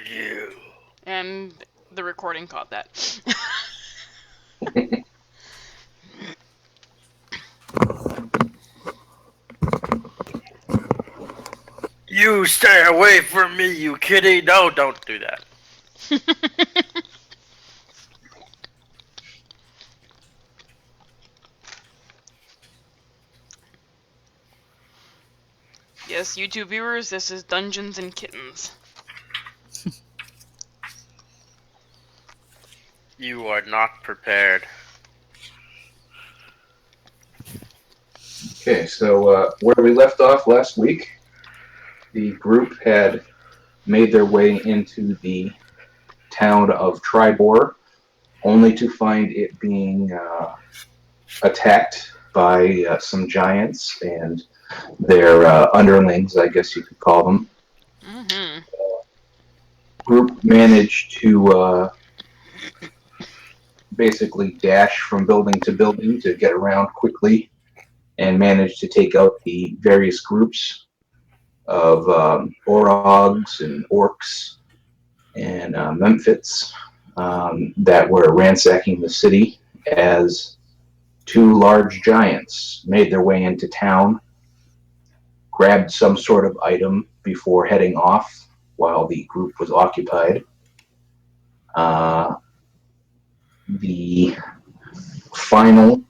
you? And the recording caught that. You stay away from me, you kitty! No, don't do that. Yes, YouTube viewers, this is Dungeons and Kittens. You are not prepared. Okay, so where we left off last week, the group had made their way into the town of Triboar, only to find it being attacked by some giants and their underlings, I guess you could call them. Mm-hmm. Group managed to basically dash from building to building to get around quickly and managed to take out the various groups of orogs and orcs and memphits that were ransacking the city as two large giants made their way into town, grabbed some sort of item before heading off while the group was occupied. The final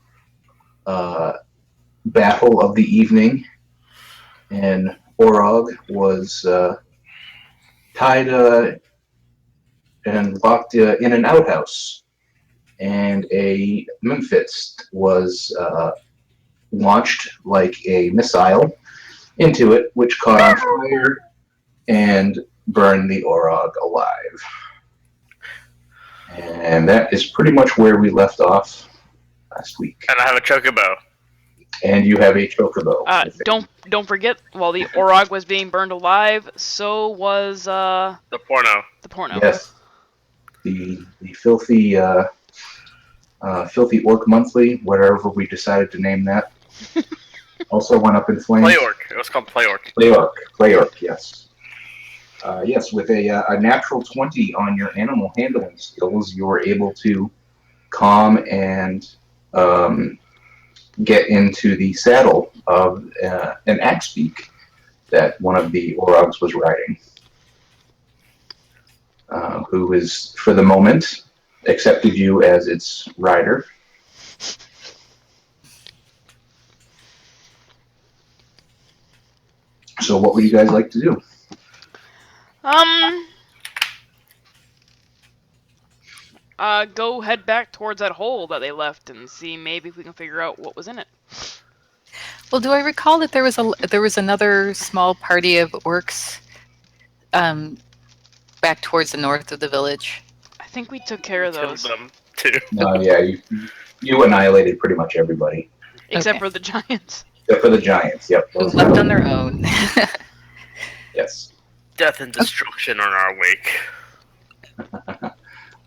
battle of the evening, and Orog was tied and locked in an outhouse, and a Memphis was launched like a missile into it, which caught on fire and burned the Orog alive. And that is pretty much where we left off last week. And I have a chocobo. And you have a chocobo. Don't forget, while the Orog was being burned alive, so was The porno. the porno. Yes. The filthy filthy orc monthly, whatever we decided to name that, also went up in flames. Play orc. It was called Play orc. Play orc. Yes. Yes, with a natural 20 on your animal handling skills, you were able to calm and get into the saddle of an axebeak that one of the Orogs was riding, who is, for the moment, accepted you as its rider. So what would you guys like to do? Go head back towards that hole that they left and see maybe if we can figure out what was in it. Well, do I recall that there was another small party of orcs back towards the north of the village? I think we took care of those. Killed them too. Yeah, you annihilated pretty much everybody. Except Okay. for the giants. Except for the giants, yep. Who left on their own. Yes. Death and destruction on our wake.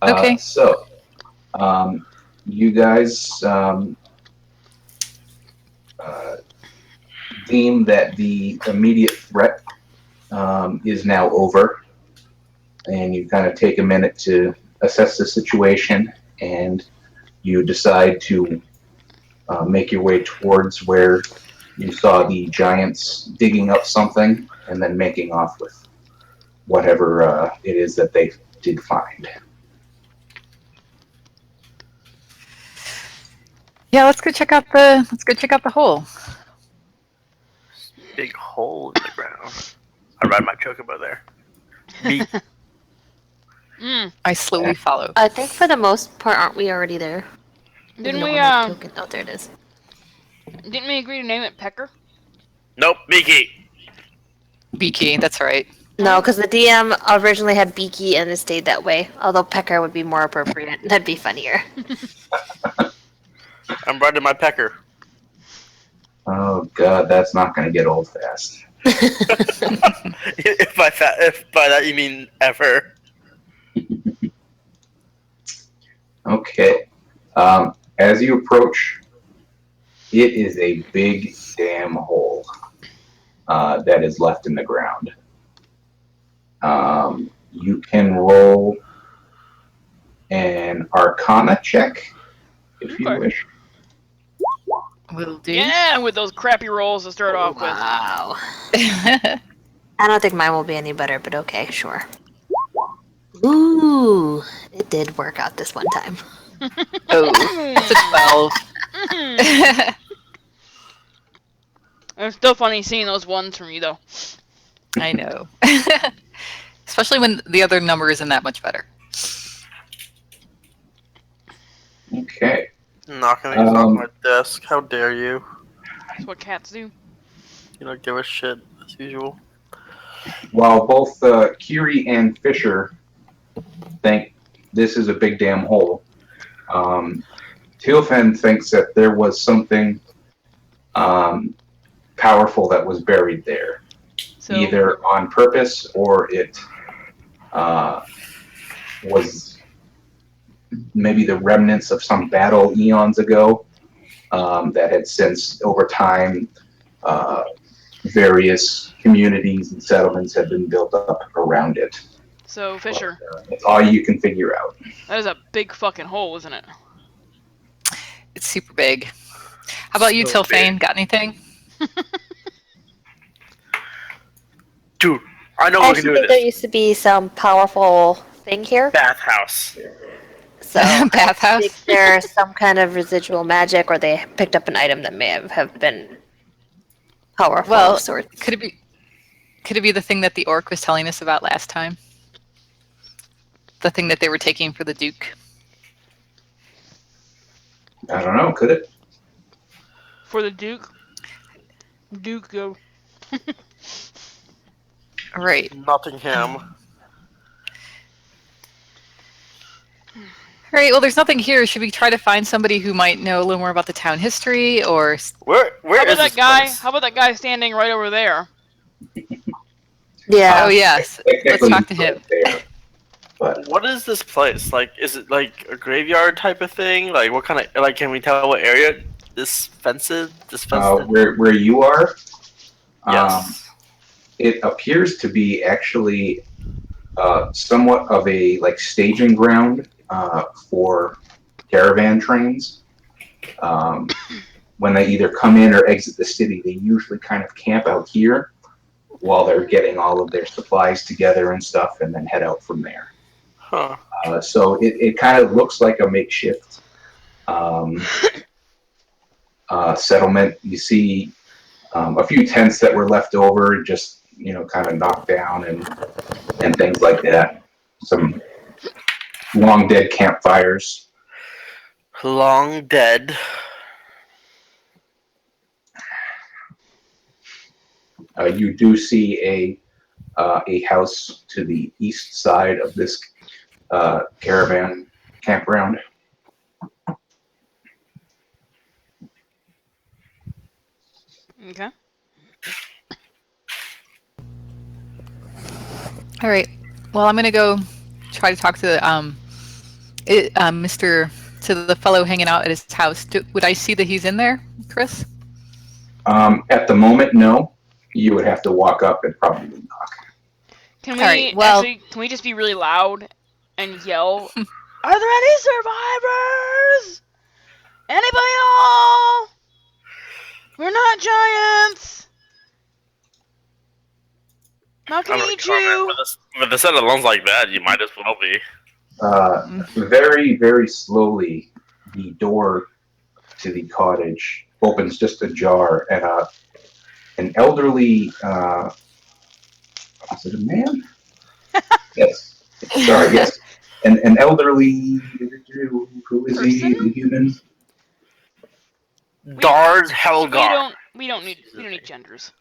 Okay. So, you guys deem that the immediate threat is now over, and you kind of take a minute to assess the situation, and you decide to make your way towards where you saw the giants digging up something and then making off with whatever it is that they did find. Yeah, let's go check out the hole. Big hole in the ground. I ride my chocobo there. Me. I slowly follow. I think for the most part, aren't we already there? Didn't don't we, want that token. Oh, there it is. Didn't we agree to name it Pecker? Nope, Beaky. Beaky, that's right. No, because the DM originally had Beaky and it stayed that way. Although Pecker would be more appropriate. That'd be funnier. I'm riding my pecker. Oh god, that's not going to get old fast. If by that you mean ever. Okay. As you approach, it is a big damn hole that is left in the ground. you can roll an Arcana check if you Okay. wish. Will do. Yeah, with those crappy rolls to start off with. Wow. I don't think mine will be any better, but okay, sure. Ooh, it did work out this one time. Oh, it's a 12. It's still funny seeing those ones from you, though. I know. Especially when the other number isn't that much better. Okay. Knocking these off my desk. How dare you? That's what cats do. You don't give a shit as usual. While both Kiri and Fisher think this is a big damn hole, Teofen thinks that there was something powerful that was buried there, So, either on purpose or it was maybe the remnants of some battle eons ago that had since, over time, various communities and settlements have been built up around it. So Fisher, It's all you can figure out. that is a big fucking hole, isn't it? It's super big. How about you, So Tilfane? Got anything? Dude, I know I we can actually do think there this. used to be some powerful thing here. Bathhouse. So Bathhouse? I think there's some kind of residual magic, or they picked up an item that may have been powerful Well, of sorts. Could it be the thing that the orc was telling us about last time? The thing that they were taking for the Duke? I don't know, could it? For the Duke. Duke, go. Right. Nottingham. All right, well, there's nothing here. Should we try to find somebody who might know a little more about the town history, or... Where How about is that this guy? place? How about that guy standing right over there? Yeah. Oh, yes. Let's Technically, talk to him. there, but What is this place? Like, is it like a graveyard type of thing? Like, what kind of, like, can we tell what area this fenced? where you are, Yes. it appears to be actually somewhat of a like staging ground for caravan trains. When they either come in or exit the city, they usually kind of camp out here while they're getting all of their supplies together and stuff, and then head out from there. Huh. So it kind of looks like a makeshift settlement. You see a few tents that were left over, just kind of knocked down and things like that. Some long dead campfires. Long dead. You do see a house to the east side of this caravan campground. Okay. All right. Well, I'm going to go try to talk to the fellow hanging out at his house. Would I see that he's in there, Chris? At the moment, no. You would have to walk up and probably knock. Can we Alright, well- can we just be really loud and yell? Are there any survivors? Anybody home? We're not giants. Not I'm gonna gonna eat comment, you. with a set of lungs like that, you might as well be. Very, very slowly, the door to the cottage opens just ajar, and an elderly, is it a man? Yes. Sorry, yes. An elderly, who is he? A human? Dard We Helgar. don't need genders.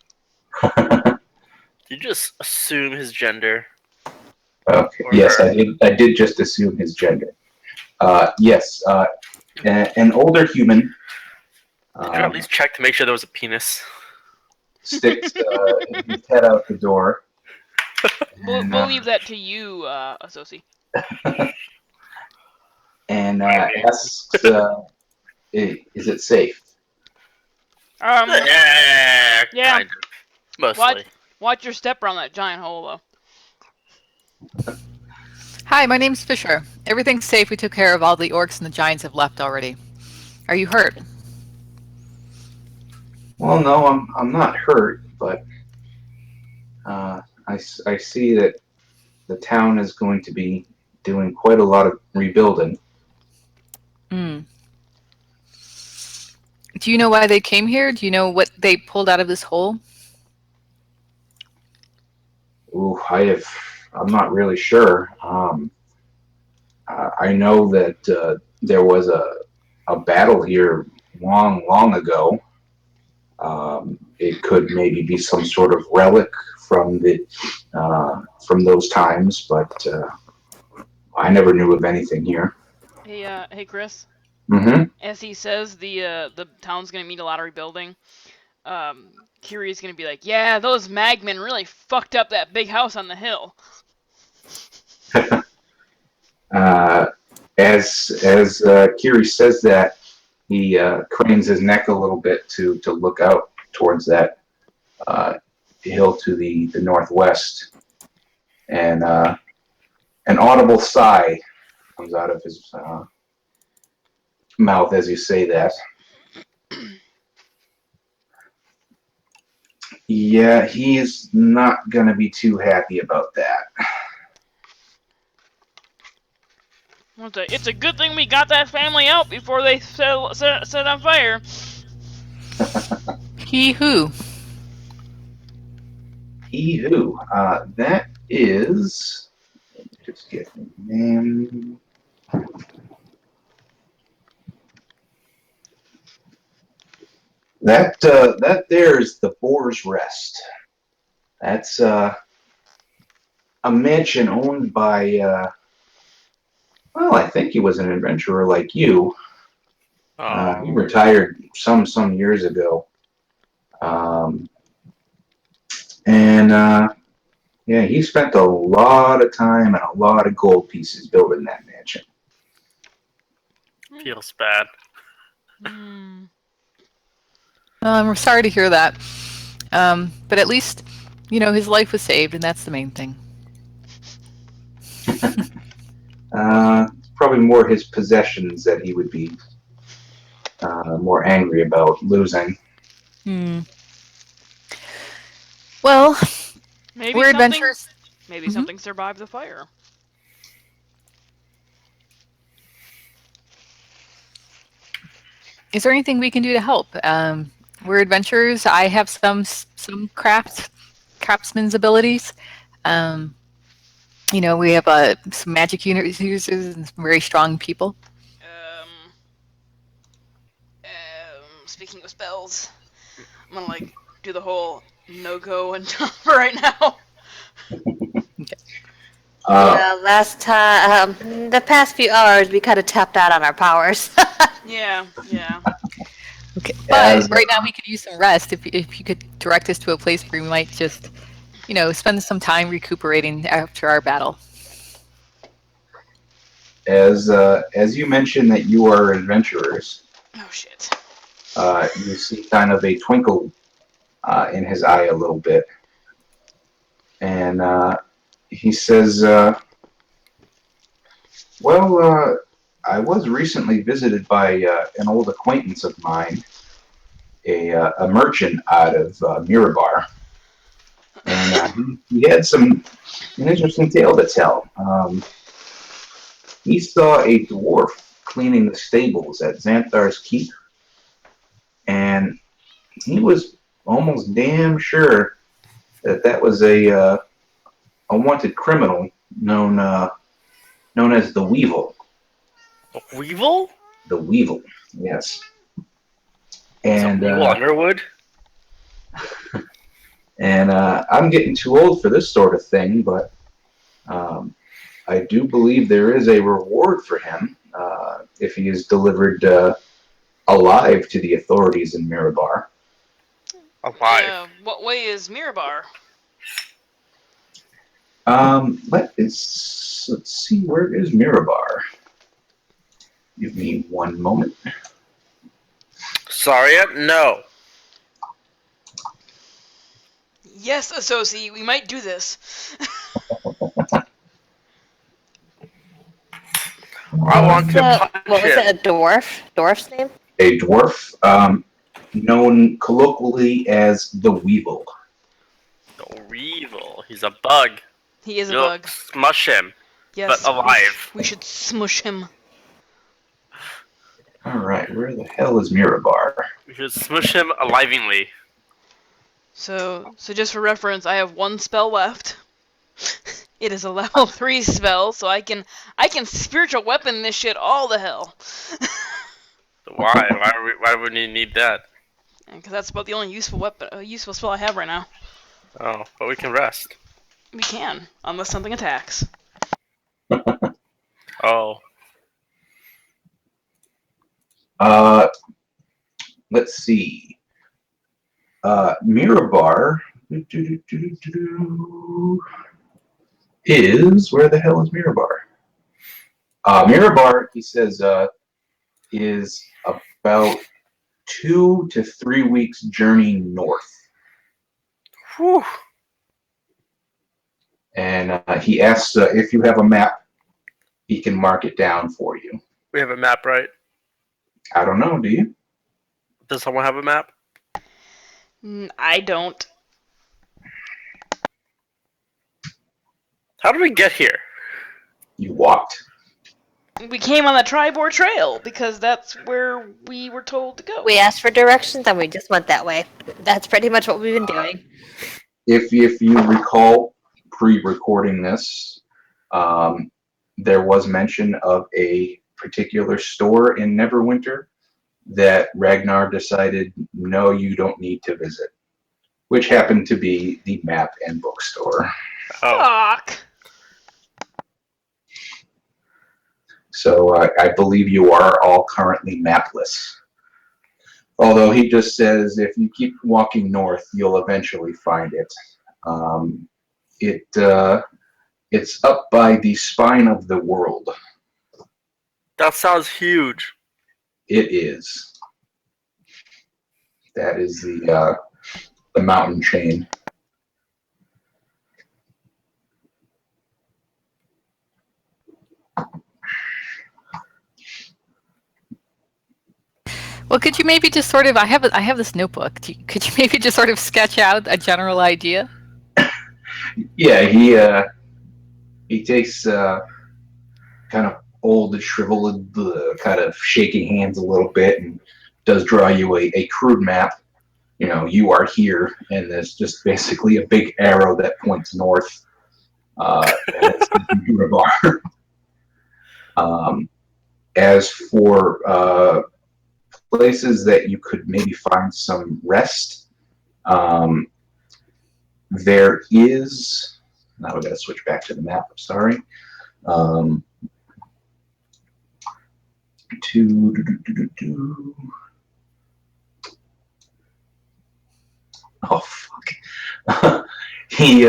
You just assume his gender. Okay. Or Yes, her. I did just assume his gender. Yes, an older human. Did you at least check to make sure there was a penis? Sticks his head out the door. We'll leave that to you, Associ. And asks, "Is it safe?" Yeah. yeah. Kind of. Mostly. Watch your step around that giant hole, though. Hi, my name's Fisher. Everything's safe. We took care of all the orcs and the giants have left already. Are you hurt? Well, no, I'm not hurt, but I see that the town is going to be doing quite a lot of rebuilding. Mm. Do you know why they came here? Do you know what they pulled out of this hole? Ooh, I'm not really sure. I know that there was a battle here long, long ago. It could maybe be some sort of relic from those times, but I never knew of anything here. Hey, Chris. Mm-hmm. As he says, the town's gonna need a lot of rebuilding. Kiri's gonna be like, yeah, those magmen really fucked up that big house on the hill. As Kiri says that, he cranes his neck a little bit to look out towards that uh, hill to the northwest, and an audible sigh comes out of his mouth as you say that. Yeah, he's not gonna be too happy about that. It's a good thing we got that family out before they set on fire. He who? He who? That is. Let me just get the name. That there is the Boar's Rest. That's a mansion owned by. Well, I think he was an adventurer like you. He Oh, retired some years ago. Um, and yeah, he spent a lot of time and a lot of gold pieces building that mansion. feels bad. Hmm. I'm sorry to hear that. But at least, his life was saved, and that's the main thing. Probably more his possessions that he would be more angry about losing. Hmm. Well, Maybe we're something. adventurers. Maybe Mhm. something survived the fire. Is there anything we can do to help? We're adventurers. I have some craftsman's abilities. Um, we have some magic users and some very strong people. Um, Speaking of spells, I'm gonna do the whole no go and for right now. Uh, Yeah, last time, the past few hours, we kind of tapped out on our powers. Yeah. Okay, but as right now we could use some rest. If you could direct us to a place where we might just, spend some time recuperating after our battle. as you mentioned that you are adventurers, Oh shit. you see kind of a twinkle in his eye a little bit, and he says, "Well, I was recently visited by an old acquaintance of mine, a merchant out of Mirabar, and he had an interesting tale to tell. He saw a dwarf cleaning the stables at Xanthar's Keep, and he was almost damn sure that was a wanted criminal known as the Weevil. Weevil? The Weevil, yes. Is it And Weevil Underwood? I'm getting too old for this sort of thing, but I do believe there is a reward for him if he is delivered alive to the authorities in Mirabar. Alive. What way is Mirabar? Let's see, where is Mirabar? Give me one moment. Saria? No. Yes, associate, we might do this. I want to punch What was him. it? A dwarf? Dwarf's name? A dwarf, known colloquially as the Weevil. The evil. He's a bug. He is a You'll bug. smush him, Yes, but alive. we should smush him. All right, where the hell is Mirabar? We should smush him alivingly. So just for reference, I have one spell left. It is a level 3 spell, so I can spiritual weapon this shit all the hell. Why? Why would we need that? Because that's about the only useful spell I have right now. Oh, but we can rest. We can, unless something attacks. Oh. Let's see. Mirabar is, where the hell is Mirabar? Mirabar, he says, is about 2 to 3 weeks journey north. Whew. And he asks if you have a map, he can mark it down for you. We have a map, right? I don't know, do you? Does someone have a map? I don't. How did we get here? You walked. We came on the Triboar Trail because that's where we were told to go. We asked for directions and we just went that way. That's pretty much what we've been doing. If you recall pre-recording this, there was mention of a particular store in Neverwinter that Ragnar decided, no, you don't need to visit, which happened to be the map and bookstore. Oh. Fuck. So I believe you are all currently mapless. Although he just says if you keep walking north, you'll eventually find it. It's up by the spine of the world. That sounds huge. It is. That is the mountain chain. Well, could you maybe just sort of, I have this notebook. Could you maybe just sort of sketch out a general idea? Yeah, he takes kind of old, shriveled, kind of shaking hands a little bit, and does draw you a crude map. You know, you are here, and there's just basically a big arrow that points north. And it's Triboar. As for places that you could maybe find some rest, there is. Now we got to switch back to the map. I'm sorry. Oh fuck! he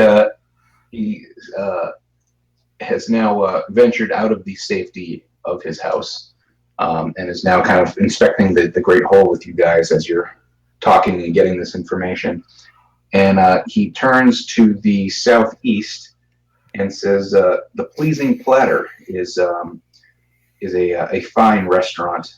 has now ventured out of the safety of his house, and is now kind of inspecting the Great Hole with you guys as you're talking and getting this information. And he turns to the southeast and says, "The Pleasing Platter is a fine restaurant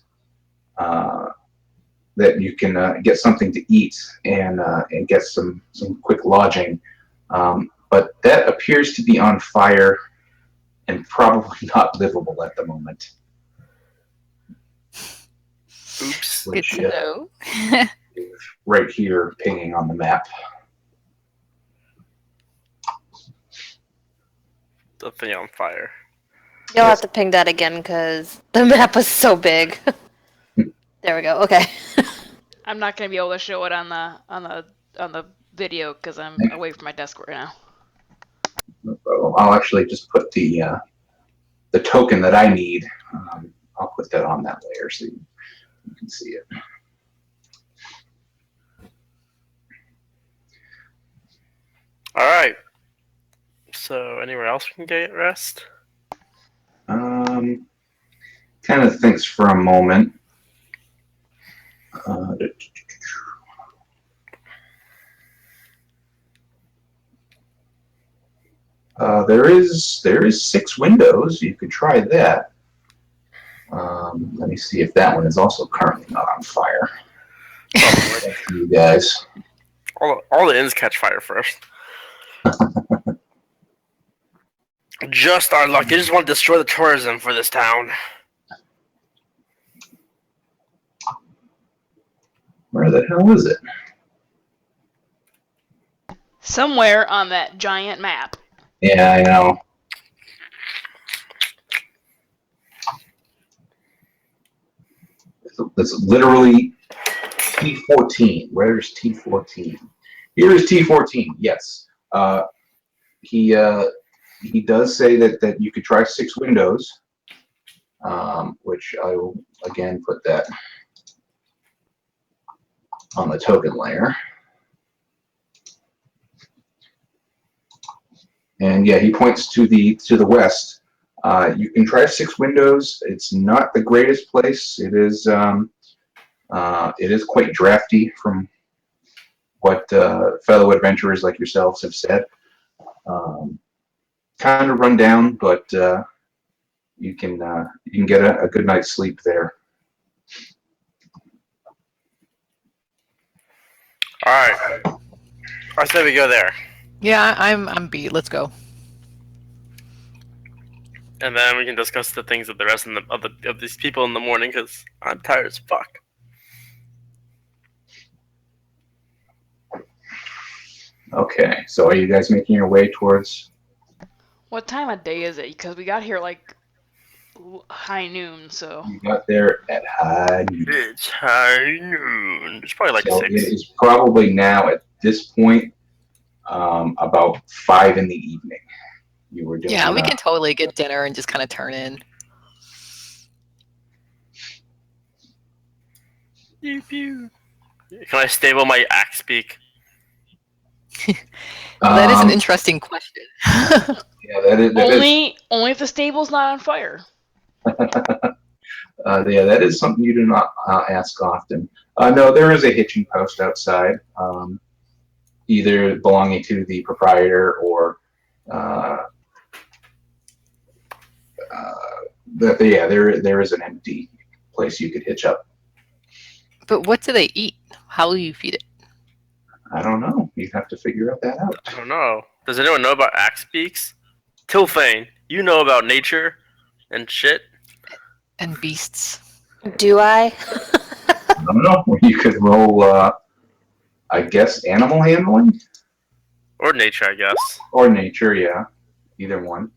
that you can get something to eat and get some quick lodging. But that appears to be on fire and probably not livable at the moment." Oops. Good to know. Right here, pinging on the map. The thing on fire. You'll have to ping that again because the map was so big. There we go. Okay. I'm not gonna be able to show it on the video because I'm away from my desk right now. No problem. I'll actually just put the token that I need. I'll put that on that layer so you can see it. All right. So, anywhere else we can get rest? Kind of thinks for a moment. There is 6 windows. You could try that. Let me see if that one is also currently not on fire. Probably. You guys. All the inns catch fire first. Just our luck. They just want to destroy the tourism for this town. Where the hell is it? Somewhere on that giant map. Yeah, I know. It's literally T14. Where's T14? Here's T14. Yes. He does say that you could try 6 windows, which I will again put that on the token layer. And yeah, he points to the west. You can try 6 windows. It's not the greatest place. It is quite drafty, from what fellow adventurers like yourselves have said. Kind of run down, but you can get a good night's sleep there. All right. I say we go there, Yeah, I'm beat. Let's go. and then we can discuss the things of the rest of these people in the morning. Because I'm tired as fuck. Okay, so are you guys making your way towards? What time of day is it? Because we got here like high noon, so. You got there at high noon. It's high noon. It's probably like So 6. it is probably now at this point about 5 in the evening. You were doing. Yeah, we can totally get dinner and just kind of turn in. Pew, pew. Can I stable my axe beak? Well, that is an interesting question. Yeah, that is. Only if the stable's not on fire. Yeah, that is something you do not ask often. No, there is a hitching post outside, either belonging to the proprietor or. There is an empty place you could hitch up. But what do they eat? How will you feed it? I don't know. You'd have to figure that out. I don't know. Does anyone know about axe beaks? Tilfane, you know about nature and shit. And beasts. Do I? I don't know. You could roll, I guess, animal handling? Or nature, I guess. Or nature, yeah. Either one.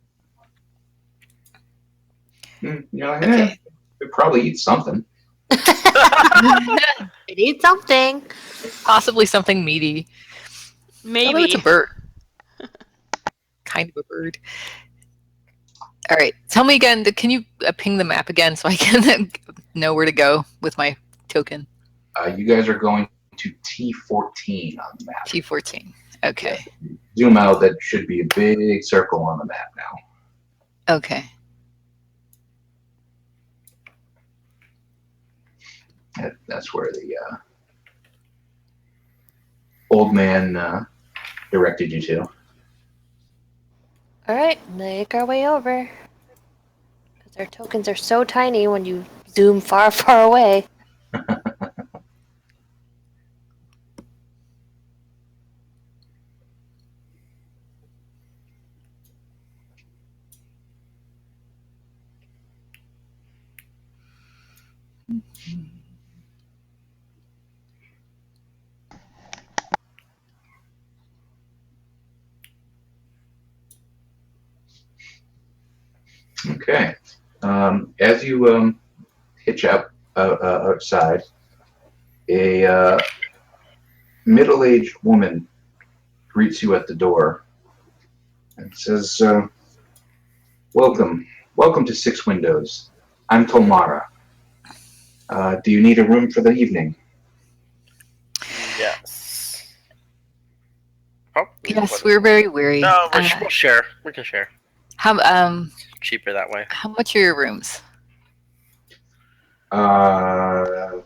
Okay. Could probably eat something. I need something. Possibly something meaty. Maybe. Although it's a bird. Kind of a bird. All right. Tell me again, can you ping the map again so I can know where to go with my token? You guys are going to T14 on the map. T14. Okay. Zoom out, that should be a big circle on the map now. Okay. That's where the old man directed you to. All right, make our way over. Because our tokens are so tiny when you zoom far, far away. Okay. As you hitch up outside, a middle-aged woman greets you at the door and says, welcome to 6 Windows. I'm Tomara. Do you need a room for the evening? Yes. Oh, Yes, we're very weary. No, we'll share. We can share. How Cheaper that way. how much are your rooms? 5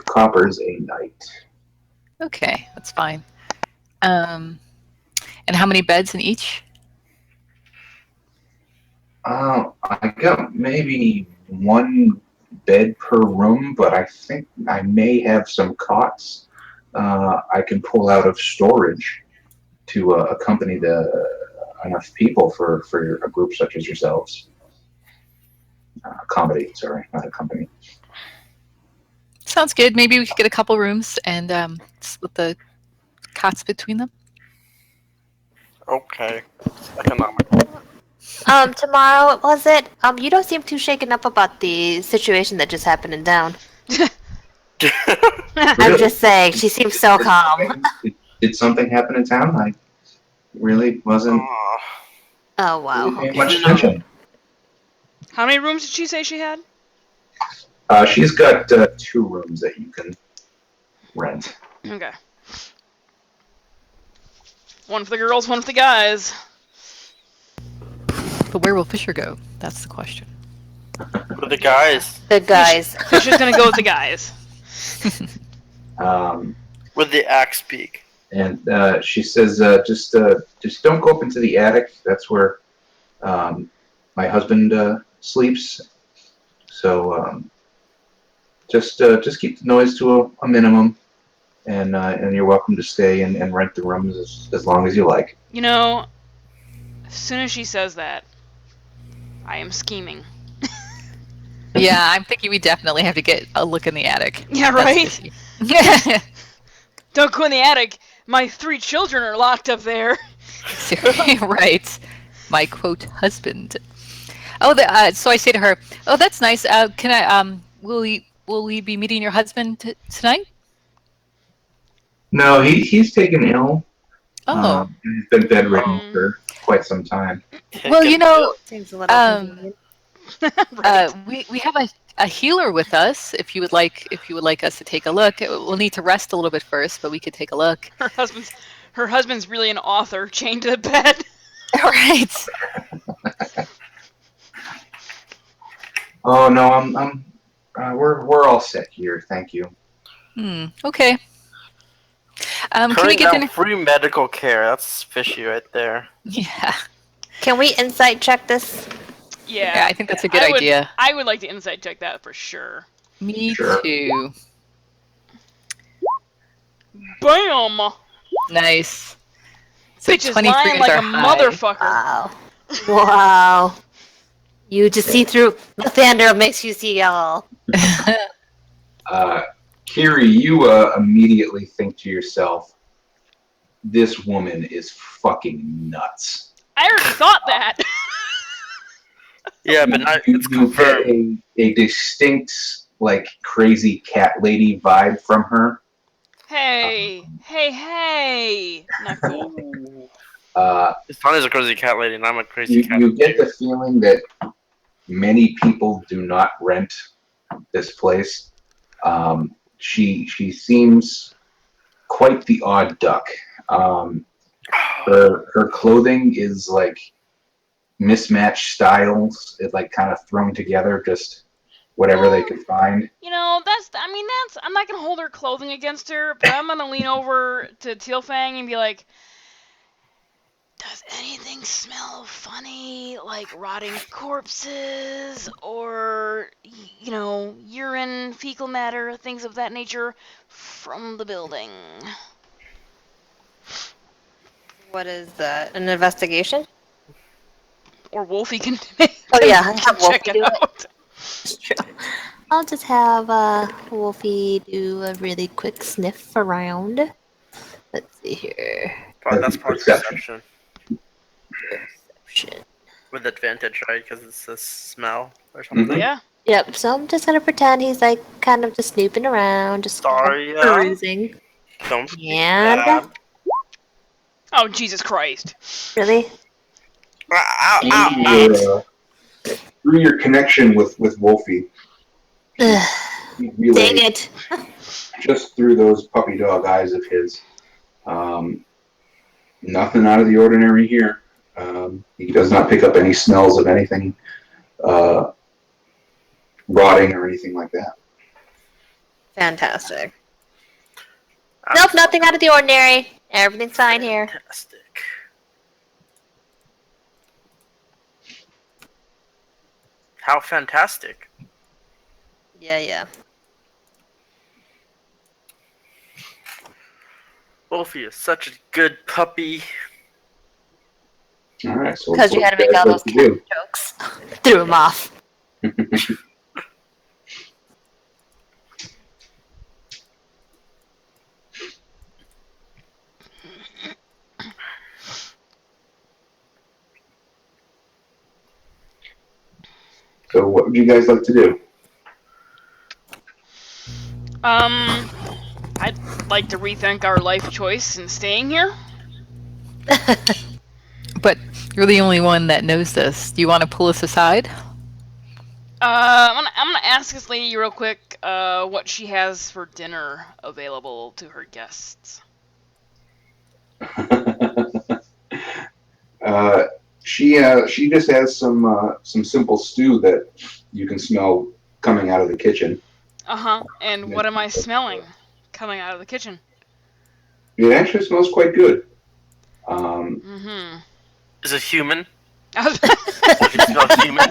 coppers a night. Okay, that's fine. And how many beds in each? I got maybe one bed per room, but I think I may have some cots I can pull out of storage to accompany enough people for a group such as yourselves. Accommodate, sorry, not accompany. Sounds good. Maybe we could get a couple rooms and split the cots between them. Okay. Economic. Tomorrow, was it? You don't seem too shaken up about the situation that just happened in town. I'm just saying, she seems so calm. Did something happen in town? I really wasn't Aw. Oh, wow. really paying Okay. much attention. How many rooms did she say she had? She's got 2 rooms that you can rent. Okay. One for the girls, one for the guys. But where will Fisher go? That's the question. With the guys. The guys. Fisher's gonna go with the guys. With the axe peak. And she says, just don't go up into the attic. That's where my husband sleeps. So just keep the noise to a minimum, and you're welcome to stay and rent the rooms as long as you like. You know, as soon as she says that, I am scheming. Yeah, I'm thinking we definitely have to get a look in the attic. Yeah, That's right? fishy. Don't go in the attic. My 3 children are locked up there. Right. My quote husband. Oh, so I say to her, "Oh, that's nice. Can I? Will we be meeting your husband tonight?" No, he's taken ill. Oh, He's been bedridden for quite some time. well, you know, Seems a little convenient. Right. we have a healer with us. If you would like us to take a look, we'll need to rest a little bit first, but we could take a look. Her husband's really an author chained to the bed. All right. Oh no, we're all set here. Thank you. Okay. Can we Turning get down dinner? free medical care. That's fishy right there. Yeah. Can we insight check this? Yeah, I think that's a good idea. I would like to insight check that for sure. Me Sure. too. Bam! Nice. So Bitch is 23 lying is like our a high. motherfucker. Wow. Wow. You just see through the thunder makes you see all. Kiri, you immediately think to yourself, this woman is fucking nuts. I already thought that. Yeah, but not, You it's get confirmed. a distinct, like, crazy cat lady vibe from her. Hey. Not cool. Tony's a crazy cat lady, and I'm a crazy cat You get dude. the feeling that many people do not rent this place. She seems quite the odd duck. Her clothing is like mismatched styles. It's like kind of thrown together, just whatever they could find. You know, I'm not gonna hold her clothing against her, but I'm gonna lean over to Tealfang and be like, does anything smell funny, like rotting corpses, or, you know, urine, fecal matter, things of that nature, from the building? What is that? An investigation? Or Wolfie can, Oh yeah, can have Wolfie check it do it. out. It's true. I'll just have Wolfie do a really quick sniff around. Let's see here. That's part Perception. perception. Perception. With advantage, right? Because it's a smell or something. Yeah. Yep, so I'm just gonna pretend he's like kind of just snooping around, just Sorry, kind of perusing. Don't And stab. Oh, Jesus Christ. really? Ow. Through your connection with Wolfie, you Dang relay it. just through those puppy dog eyes of his. Nothing out of the ordinary here. He does not pick up any smells of anything rotting or anything like that. Fantastic. Nope, nothing out of the ordinary. Everything's fine here. Fantastic. How fantastic. Yeah. Wolfie is such a good puppy. All right, so Because you had to make all those cat jokes. Threw him off. So what would you guys like to do? I'd like to rethink our life choice in staying here. But you're the only one that knows this. Do you want to pull us aside? I'm gonna ask this lady real quick, what she has for dinner available to her guests. She just has some simple stew that you can smell coming out of the kitchen. And what am I smelling coming out of the kitchen? It actually smells quite good. Is it human? I It smells human.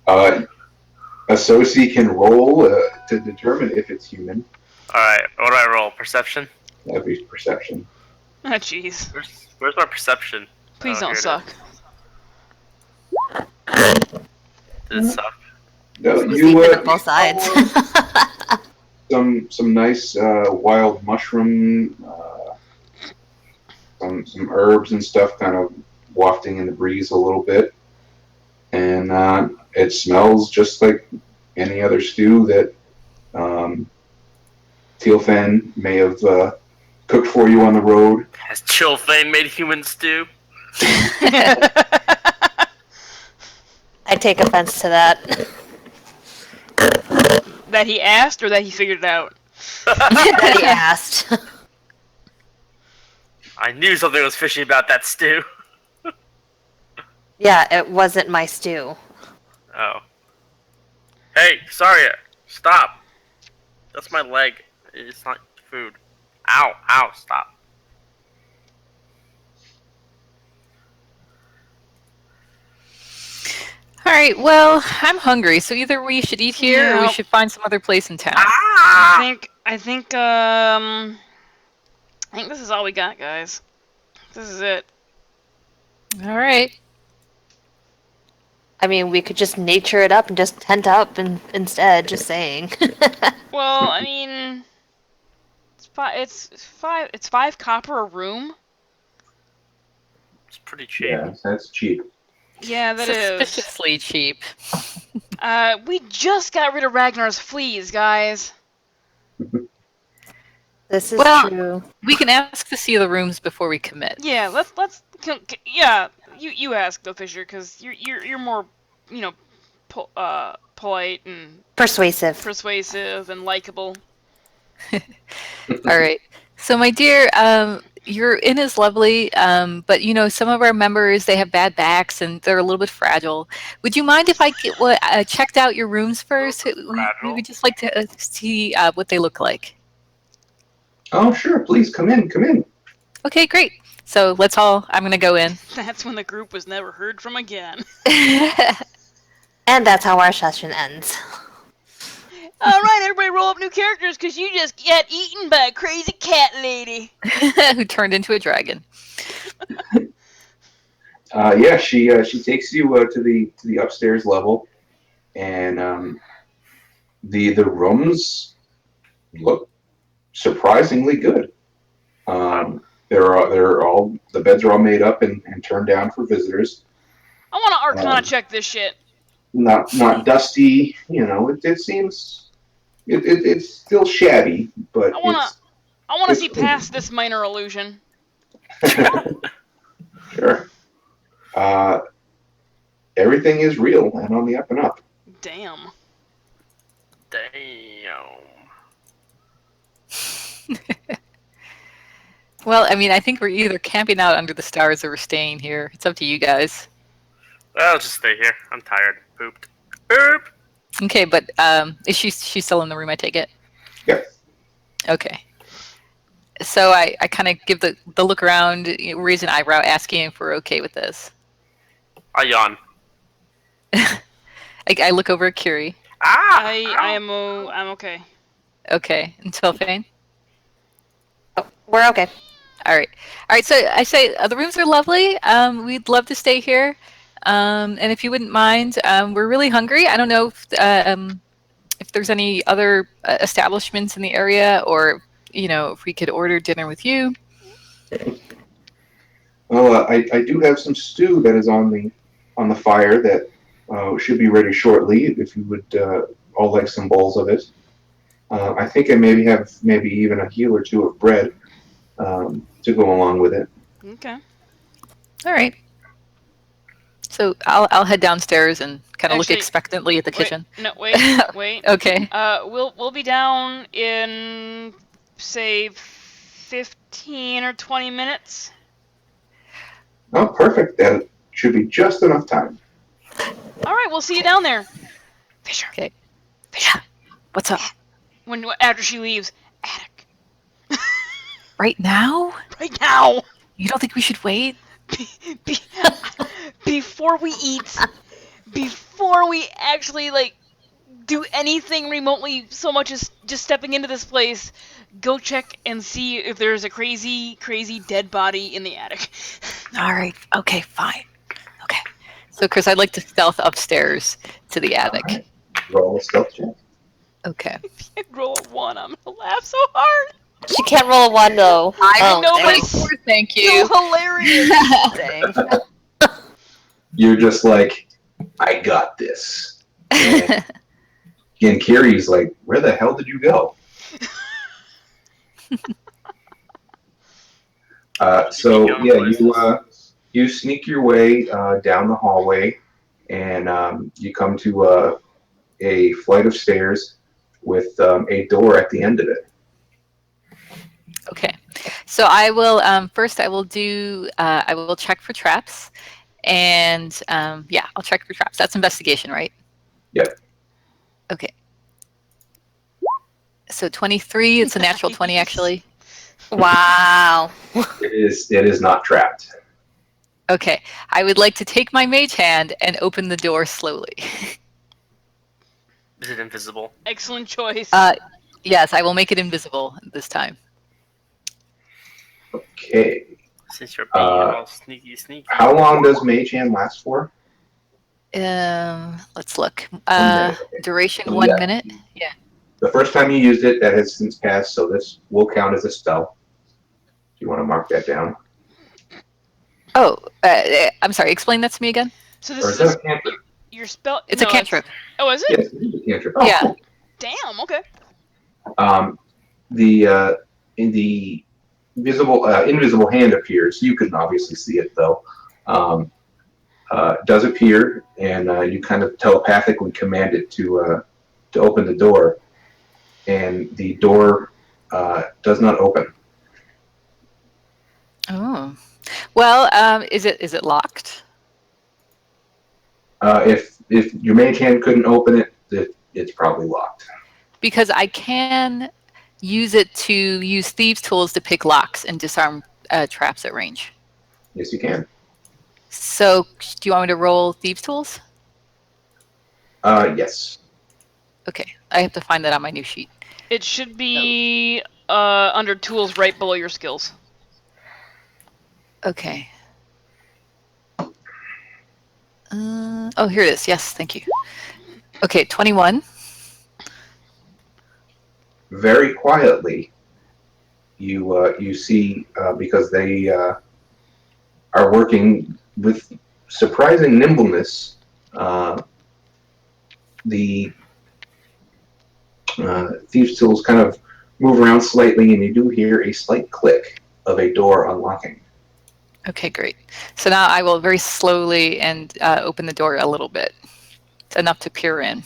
A soci can roll to determine if it's human. Alright, what do I roll? Perception? That'd be perception. Oh, jeez. Where's my perception? Please Oh, don't here it suck. Did it suck? No, Who's you eating on both sides? some nice wild mushroom, some herbs and stuff, kind of wafting in the breeze a little bit, and it smells just like any other stew that Tealfan may have cooked for you on the road. Has Chilfane made human stew? I take offense to that. That he asked or that he figured it out? That he asked. I knew something was fishy about that stew. Yeah, it wasn't my stew. Oh. Hey, sorry. Stop. That's my leg. It's not food. Ow, stop. All right. Well, I'm hungry, so either we should eat here or we should find some other place in town. I think this is all we got, guys. This is it. All right. I mean, we could just nature it up and just tent up instead, just saying. Well, I mean, it's five copper a room. It's pretty cheap. Yeah, that's cheap. Yeah, that is. Suspiciously cheap. We just got rid of Ragnar's fleas, guys. This is Well- true. We can ask to see the rooms before we commit. Yeah, let's. Yeah, you ask though, Fisher, because you're more, polite and Persuasive. and likable. All right. So, my dear, your inn is lovely, but some of our members, they have bad backs and they're a little bit fragile. Would you mind if I checked out your rooms first? We would just like to see what they look like. Oh, sure. Please come in. Okay, great. So I'm going to go in. That's when the group was never heard from again. And that's how our session ends. All right, everybody, roll up new characters because you just got eaten by a crazy cat lady. Who turned into a dragon. Yeah, she takes you to the upstairs level, and the rooms look surprisingly good. The beds are all made up and turned down for visitors. I want to Arcana check this shit. Not dusty, it seems it's still shabby, but I want to see past this minor illusion. Sure. Everything is real and on the up and up. Damn. Well, I mean, I think we're either camping out under the stars or we're staying here. It's up to you guys. I'll just stay here. I'm tired. Pooped. Boop. Okay, but is she's still in the room, I take it? Yeah. Okay. So I kind of give the look around, raise an eyebrow, asking if we're okay with this. I yawn. I look over at Curie. I'm okay. Okay, and Tilfane. We're okay. All right. All right. So I say the rooms are lovely. We'd love to stay here. And if you wouldn't mind, we're really hungry. I don't know if there's any other establishments in the area, or if we could order dinner with you. Well, I do have some stew that is on the fire that should be ready shortly. If you would all like some bowls of it, I think I have maybe even a heel or two of bread to go along with it. Okay. All right. So I'll head downstairs and kind of look Actually, expectantly at the kitchen. No, wait. Okay. We'll be down in say 15 or 20 minutes. Oh, perfect. That should be just enough time. All right, we'll see you down there. Fisher. Okay. Fisher. What's up? After she leaves, attic. Right now? Right now. You don't think we should wait? Before we eat, before we actually do anything remotely so much as just stepping into this place, go check and see if there's a crazy dead body in the attic. All right. Okay, fine. Okay. So, Chris, I'd like to stealth upstairs to the attic. Right. Roll a stealth check. Okay. If you roll a 1, I'm gonna laugh so hard. She can't roll a 1 though. I know, but dang. it's Thank so you. hilarious. Dang. You're just like, I got this. And Carrie's like, where the hell did you go? So yeah, you sneak your way down the hallway, and you come to a flight of stairs with a door at the end of it. Okay. So I will first. I will do. I will check for traps, and yeah, I'll check for traps. That's investigation, right? Yep. Okay. So 23. It's a natural 20, actually. Wow. It is not trapped. Okay. I would like to take my mage hand and open the door slowly. Is it invisible? Excellent choice. Yes, I will make it invisible this time. Okay. Since you're being all sneaky. How long does Mage Hand last for? Let's look. 1 minute. Duration So 1 yeah. minute. Yeah. The first time you used it, that has since passed, so this will count as a spell. Do you want to mark that down? Oh, I'm sorry. Explain that to me again. So Or this is that is a cantrip? your spell. It's a cantrip. Oh, is it? Yes, it is a cantrip. Oh, Yeah. cool. Damn. Okay. In the invisible hand appears. You can obviously see it though. Does appear, and you kind of telepathically command it to open the door, and the door does not open. Oh. Well, is it locked? If your mage hand couldn't open it, it's probably locked. Because I can use it to use thieves' tools to pick locks and disarm traps at range. Yes, you can. So, do you want me to roll thieves' tools? Yes. Okay, I have to find that on my new sheet. It should be under tools right below your skills. Okay. Oh, here it is. Yes, thank you. Okay, 21. Very quietly, you see because they are working with surprising nimbleness. The thieves' tools kind of move around slightly, and you do hear a slight click of a door unlocking. Okay, great. So now I will very slowly and open the door a little bit. It's enough to peer in.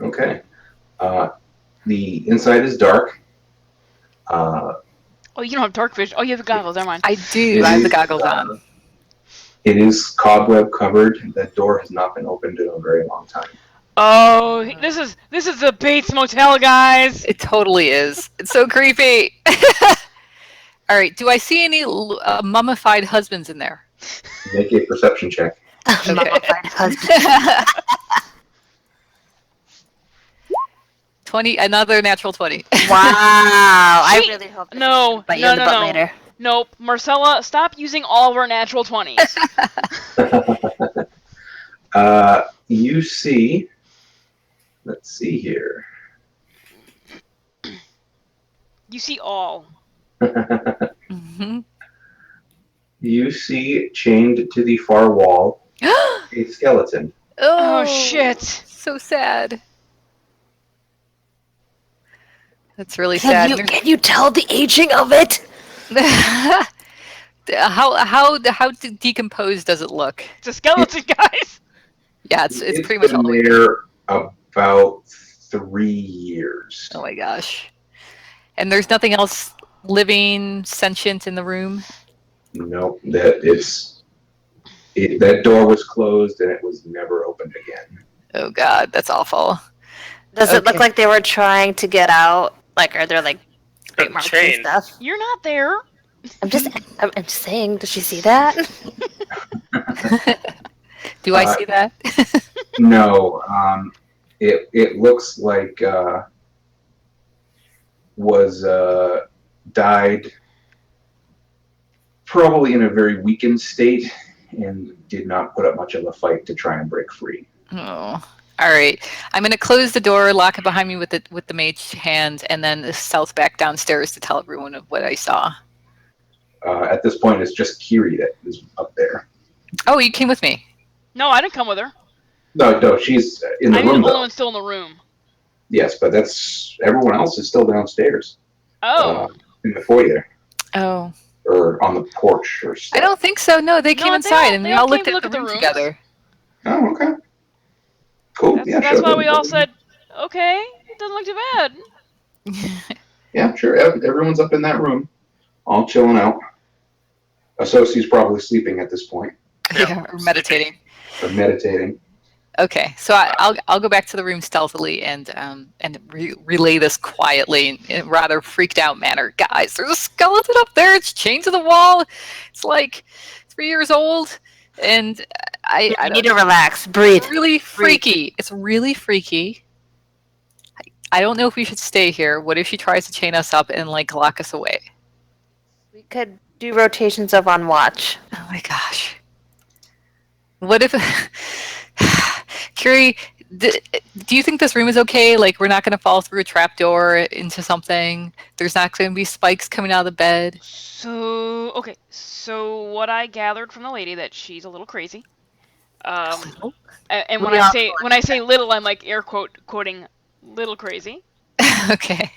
Okay. The inside is dark. Oh, you don't have dark vision. Oh, you have the goggles. Never mind. I do. I have the goggles on. It is cobweb covered. That door has not been opened in a very long time. Oh, this is the Bates Motel, guys. It totally is. It's so creepy. All right. Do I see any mummified husbands in there? Make a perception check. Okay. Mummified husband. 20, another natural 20. Wow. I She- really hope this No, doesn't bite you in the butt later. Nope. Marcella, stop using all of our natural 20s. You see, let's see here. You see all. Mm-hmm. You see, chained to the far wall, a skeleton. Oh, shit. So sad. That's really Can sad. you tell the aging of it? how decomposed does it look? It's a skeleton, guys. Yeah, it's pretty much been all the way. there about 3 years. Oh my gosh. And there's nothing else living, sentient in the room? Nope, that door was closed and it was never opened again. Oh god, that's awful. Does it look Okay. like they were trying to get out? Like, are there like bite marks and chain. stuff? You're not there. I'm just saying. Does she see that? Do I see that? No, it looks like was died probably in a very weakened state and did not put up much of a fight to try and break free. Oh. All right. I'm going to close the door, lock it behind me with the mage hand, and then stealth back downstairs to tell everyone of what I saw. At this point, it's just Kiri that is up there. Oh, you came with me. No, I didn't come with her. No, she's in the I'm room the only though. one still in the room. Yes, but that's everyone else is still downstairs. Oh. In the foyer Oh. or on the porch or stuff. I don't think so. No, they came No, inside and they we all all came looked to at look the at the room rooms. together. Oh, okay. Cool. That's, Yeah, that's sure. why we all said, okay, it doesn't look too bad. Yeah, sure. Everyone's up in that room, all chilling out. Associ's probably sleeping at this point, Yeah, or meditating. or meditating. Okay, so I'll go back to the room stealthily and relay this quietly in a rather freaked out manner. Guys, there's a skeleton up there. It's chained to the wall. It's like 3 years old, and I You need to relax. Breathe. It's really freaky. It's really freaky. I don't know if we should stay here. What if she tries to chain us up and like lock us away? We could do rotations of on watch. Oh my gosh. What if Curie, do you think this room is okay? Like, we're not going to fall through a trapdoor into something? There's not going to be spikes coming out of the bed? So, okay. So what I gathered from the lady that she's a little crazy. And when I say little, I'm like air quoting little crazy. Okay.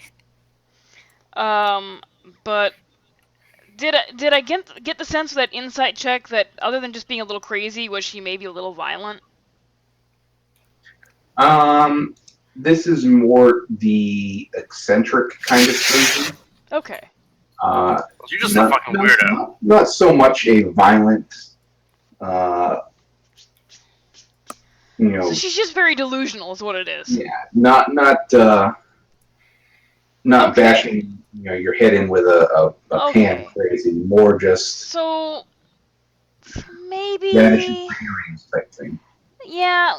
But did I get the sense of that insight check that other than just being a little crazy, was she maybe a little violent? This is more the eccentric kind of crazy. Okay. You're just a fucking weirdo. Not so much a violent, So she's just very delusional, is what it is. Yeah, not Okay. bashing your head in with a pan crazy. More just So maybe. vanishing clearings type thing. Yeah,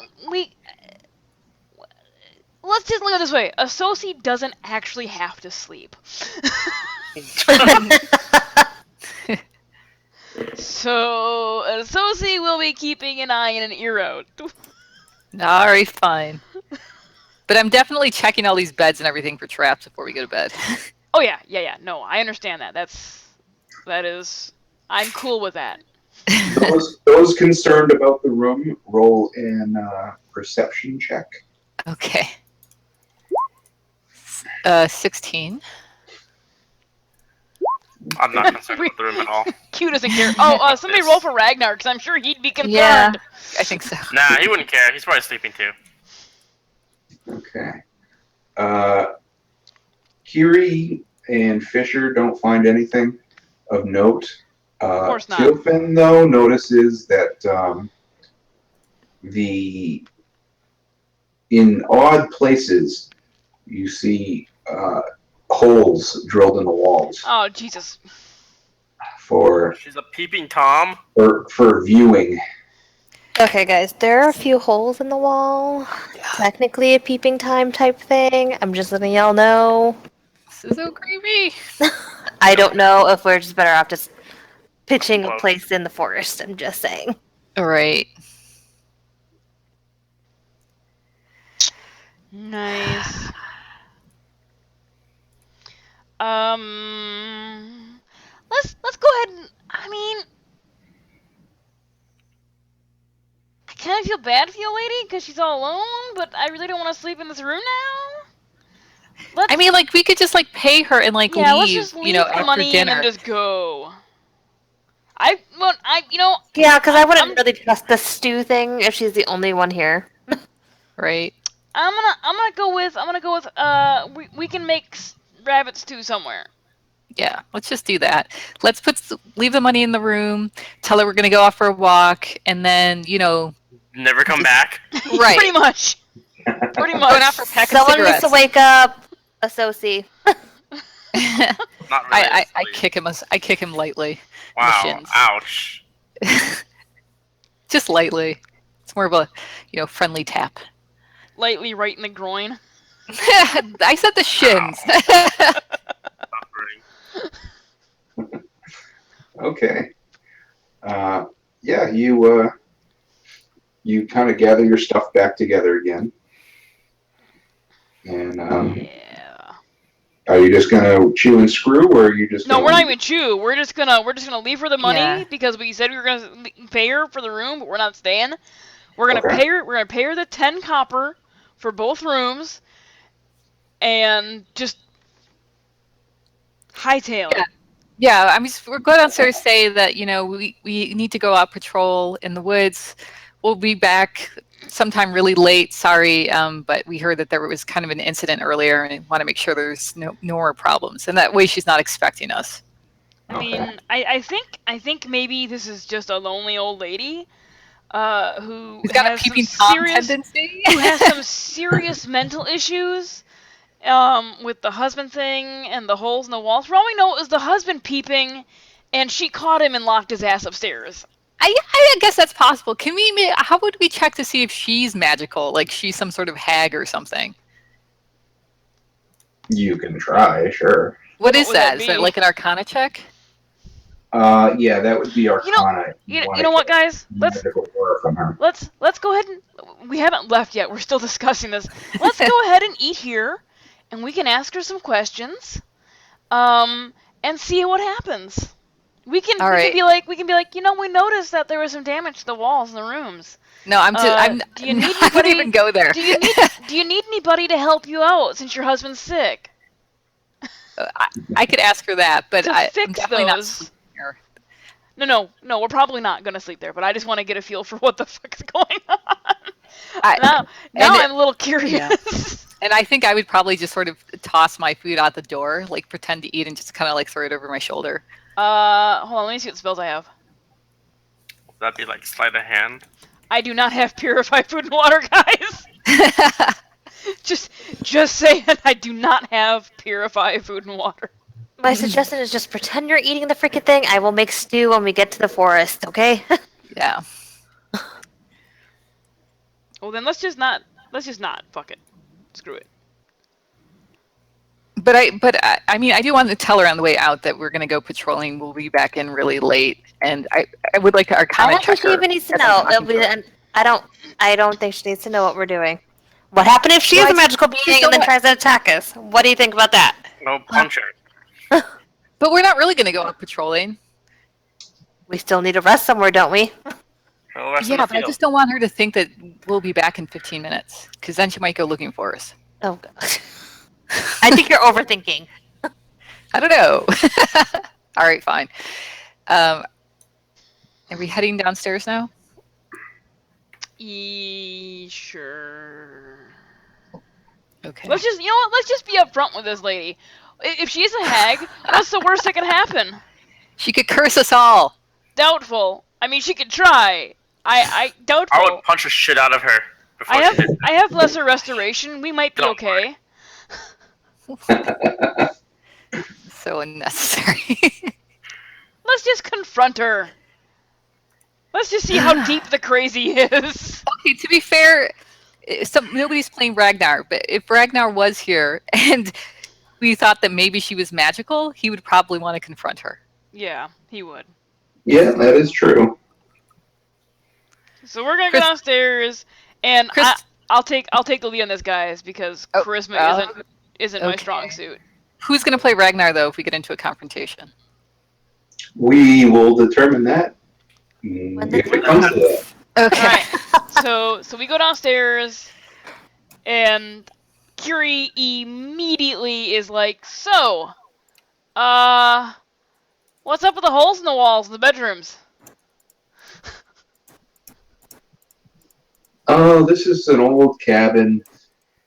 let's just look at it this way. Associ doesn't actually have to sleep. So, Associ will be keeping an eye and an ear out. All right, fine. But I'm definitely checking all these beds and everything for traps before we go to bed. Oh yeah. No, I understand that. That is, I'm cool with that. Those concerned about the room, roll in perception check. Okay. 16. I'm not concerned with the room at all. Q doesn't care. Oh, somebody roll for Ragnar, because I'm sure he'd be concerned. Yeah, I think so. Nah, he wouldn't care. He's probably sleeping too. Okay. Kiri and Fisher don't find anything of note. Of course not. Tilfin, though, notices that in odd places you see holes drilled in the walls Oh, Jesus. for She's a peeping Tom. viewing. Okay, guys, there are a few holes in the wall. Technically a peeping time type thing. I'm just letting y'all know. This is so creepy. I don't know if we're just better off just pitching a Well, place in the forest. I'm just saying. All right. Nice. Let's go ahead and. I mean, I kind of feel bad for the old lady because she's all alone, but I really don't want to sleep in this room now. Let's. I mean, like, we could just, like, pay her and, like, yeah, let's leave, just leave you know, the after money and then dinner. just go. Yeah, because I wouldn't I'm- really trust the stew thing if she's the only one here. Right? I'm gonna go with we can make rabbit stew somewhere. Yeah, let's just do that. Let's leave the money in the room, tell her we're going to go off for a walk, and then, you know, never come Just- back. Right. Pretty much. Pretty going much. out for a pack of Someone needs to cigarettes. wake up. Associ. Not really. I kick him. I kick him lightly. Wow. shins. Ouch. Just lightly. It's more of a, you know, friendly tap. Lightly right in the groin. I said the shins. Suffering. Okay. Yeah, you kind of gather your stuff back together again. And Yeah. are you just gonna chew and screw, or are you just No, gonna we're not leave even chew. We're just gonna leave her the money Yeah. because we said we were gonna pay her for the room, but we're not staying. We're gonna Okay. pay her. We're gonna pay her the 10 copper for both rooms, and just hightail it. Yeah, I mean, we're going downstairs to say that, you know, we need to go out patrol in the woods. We'll be back sometime really late. Sorry, but we heard that there was kind of an incident earlier, and I want to make sure there's no more problems. And that way, she's not expecting us. I mean, I think maybe this is just a lonely old lady, who We've got a has some peeping Tom serious tendency. who has some serious mental issues. With the husband thing and the holes in the walls. For all we know, it was the husband peeping, and she caught him and locked his ass upstairs. I guess that's possible. How would we check to see if she's magical? Like she's some sort of hag or something? You can try, sure. What is would that that? Is that be? like an Arcana check? Yeah, that would be Arcana. You know what, guys? Let's from her. go ahead and we haven't left yet. We're still discussing this. Let's go ahead and eat here, and we can ask her some questions, and see what happens. We can be like, you know, we noticed that there was some damage to the walls in the rooms. No, I'm Do you need I wouldn't anybody? even go there. Do you need anybody to help you out since your husband's sick? I could ask her that, but To I'm fix definitely not those. sleeping here. No, we're probably not gonna sleep there, but I just want to get a feel for what the fuck is going on. I- Now and I'm a little curious. Yeah. And I think I would probably just sort of toss my food out the door, like pretend to eat and just kind of like throw it over my shoulder. Hold on, let me see what spells I have. That'd be like sleight of hand. I do not have purified food and water, guys. just saying, I do not have purified food and water. My suggestion is just pretend you're eating the freaking thing. I will make stew when we get to the forest, okay? Yeah. Well, then let's just not. Fuck it. Screw it. But I mean, I do want to tell her on the way out that we're going to go patrolling. We'll be back in really late, and I would like to I Arcana don't think check she her. even needs to as I'm know. talking It'll be, to her. and I don't think she needs to know what we're doing. What happened if she Well, is I a magical just being don't and then want- tries to attack us? What do you think about that? No, punch her. But we're not really going to go out patrolling. We still need to rest somewhere, don't we? No, rest in Yeah, the but I field. just don't want her to think that we'll be back in 15 minutes, because then she might go looking for us. Oh god. I think you're overthinking. I don't know. All right, fine. Are we heading downstairs now? Sure. Okay. Let's just, you know what? Let's just be upfront with this lady. If she's a hag, what's the worst that can happen? She could curse us all. Doubtful. I mean, she could try. I doubtful. I would punch the shit out of her before I she have did. I have lesser restoration. We might be Don't okay. So unnecessary. Let's just confront her. Let's just see how deep the crazy is. Okay, to be fair, nobody's playing Ragnar, but if Ragnar was here and we thought that maybe she was magical, he would probably want to confront her. Yeah, he would. Yeah, that is true. So we're gonna Chris- go downstairs, and Chris- I'll take the lead on this, guys, because Oh, charisma isn't my okay. strong suit. Who's going to play Ragnar, though, if we get into a confrontation? We will determine that When if it comes to that. Okay. Alright, so we go downstairs, and Curie immediately is like, so, what's up with the holes in the walls in the bedrooms? Oh, this is an old cabin.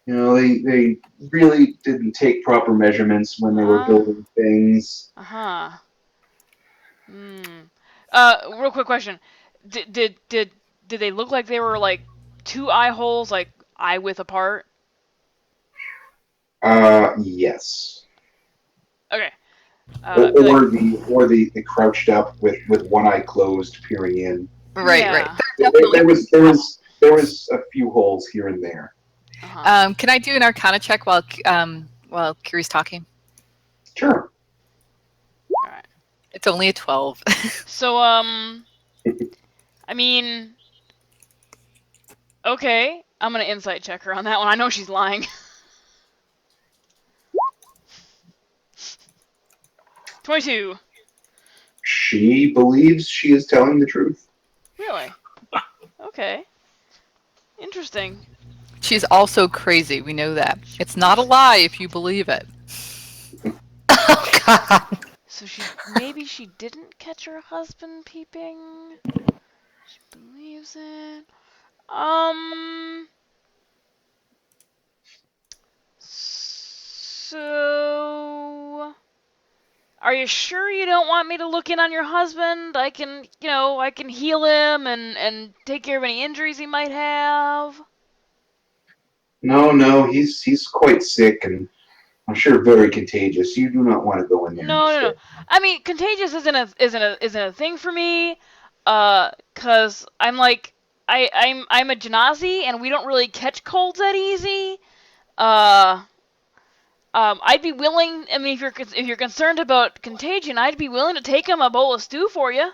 You know, they really didn't take proper measurements when they were building things. Uh-huh. Real quick question. Did they look like they were, like, 2 eye holes, like, eye width apart? Yes. Okay. Or the crouched up with one eye closed, peering in. Right, Yeah. right. There was a few holes here and there. Uh-huh. Can I do an Arcana check while Curie's talking? Sure. Alright. It's only a 12. So, I mean, okay, I'm gonna insight check her on that one. I know she's lying. 22. She believes she is telling the truth. Really? Okay. Interesting. She's also crazy. We know that. It's not a lie if you believe it. Oh God. So maybe she didn't catch her husband peeping. She believes it. So, are you sure you don't want me to look in on your husband? I can heal him and take care of any injuries he might have. No, he's quite sick and I'm sure very contagious. You do not want to go in there. No. I mean, contagious isn't a thing for me. 'Cause I'm like, I'm a Genasi and we don't really catch colds that easy. I'd be willing. I mean, if you're concerned about contagion, I'd be willing to take him a bowl of stew for you.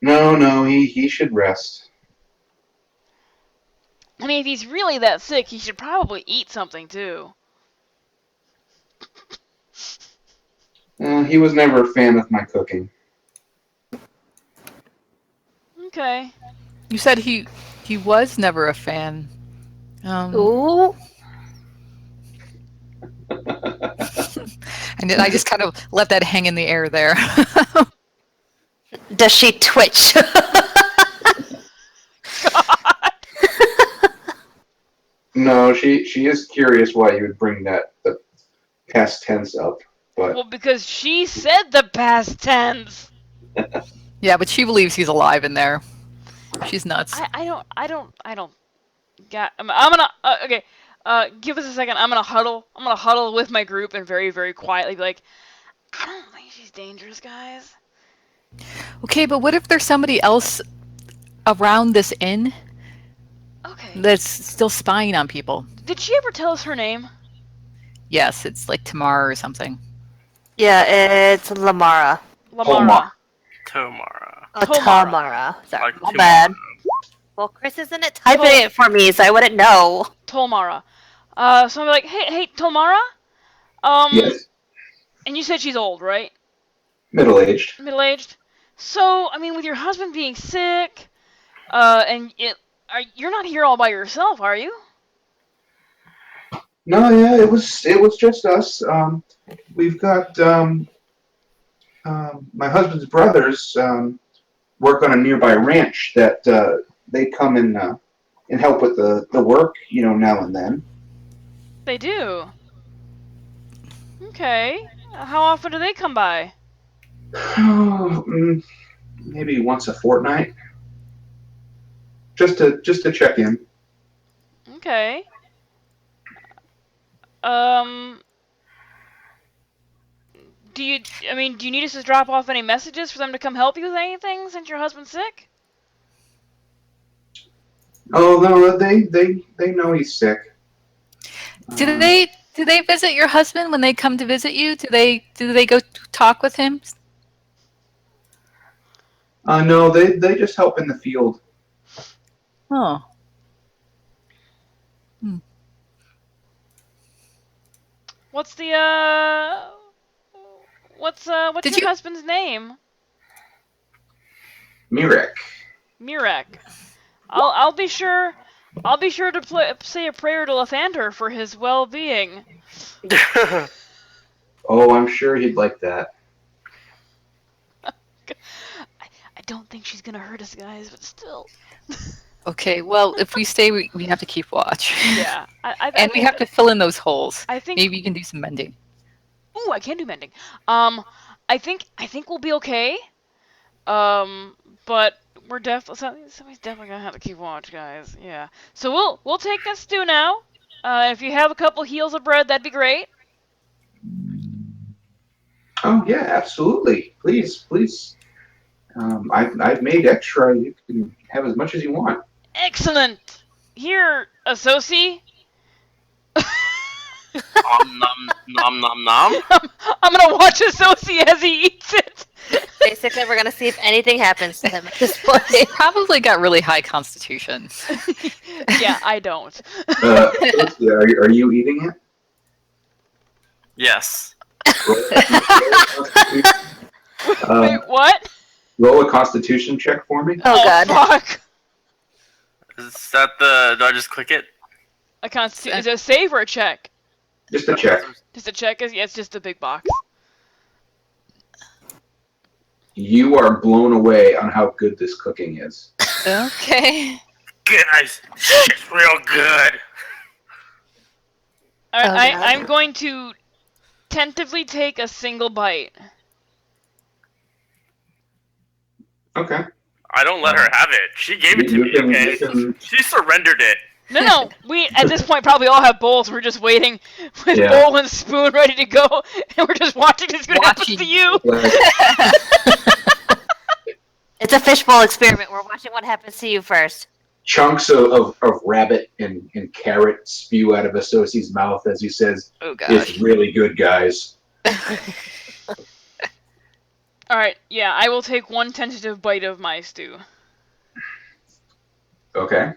No, he should rest. I mean, if he's really that sick, he should probably eat something too. He was never a fan of my cooking. Okay. You said he was never a fan. Ooh. And then I just kind of let that hang in the air there. Does she twitch? No, she is curious why you would bring the past tense up, but Well, because she said the past tense. Yeah, but she believes he's alive in there. She's nuts. I don't. I'm gonna. Okay. Give us a second. I'm gonna huddle with my group and very, very quietly be like, I don't think she's dangerous, guys. Okay, but what if there's somebody else around this inn Okay. that's still spying on people? Did she ever tell us her name? Yes, it's like Tamar or something. Yeah, it's Lamara. Lamara. Tomara. Oh, Tomara. Tamara. Sorry, Like my tomorrow. bad. Well, Chris isn't it typing it for me, so I wouldn't know. Tolmara. So I'm like, hey, Tolmara? yes, And you said she's old, right? middle-aged. Middle-aged? So, I mean, with your husband being sick, you're not here all by yourself, are you? No, yeah, it was just us. We've got my husband's brothers work on a nearby ranch that they come and help with the work, now and then. They do. Okay. How often do they come by? Maybe once a fortnight, just to check in. Okay. Do do you need us to drop off any messages for them to come help you with anything since your husband's sick? Oh no, they know he's sick. Do they visit your husband when they come to visit you? Do they go talk with him? No, they just help in the field. Oh. What's your husband's name? Mirek. Mirek. I'll be sure to say a prayer to Lathander for his well-being. Oh, I'm sure he'd like that. I don't think she's gonna hurt us, guys, but still. Okay, well, if we stay, we have to keep watch. Yeah. And we have to fill in those holes. I think maybe you can do some mending. Ooh, I can do mending. I think we'll be okay. But we're somebody's definitely gonna have to keep watch, guys. Yeah. So we'll take that stew now. If you have a couple heels of bread, that'd be great. Oh yeah, absolutely. Please. I've made extra. You can have as much as you want. Excellent. Here, Associ. Nom nom nom. I'm gonna watch Associ as he eats it. Basically, we're gonna see if anything happens to him at this point. He probably got really high constitution. Yeah, I don't. Are you eating it? Yes. Wait, what? Roll a Constitution check for me. Oh God. Fuck. Is that the? Do I just click it? Is it a save or a check? Just a check. Just a check? Yeah, it's just a big box. You are blown away on how good this cooking is. Okay. Guys, shit's real good. Alright, Oh, God. I'm going to tentatively take a single bite. Okay. I don't let her have it. She gave it to You me. can- Okay. you can- She surrendered it. No, we at this point probably all have bowls. We're just waiting with Yeah. bowl and spoon ready to go, and we're just watching to see what happens to you. It's a fishbowl experiment. We're watching what happens to you first. Chunks of rabbit and carrot spew out of Associ's mouth as he says, Oh gosh. "It's really good, guys." Alright, yeah, I will take one tentative bite of my stew. Okay.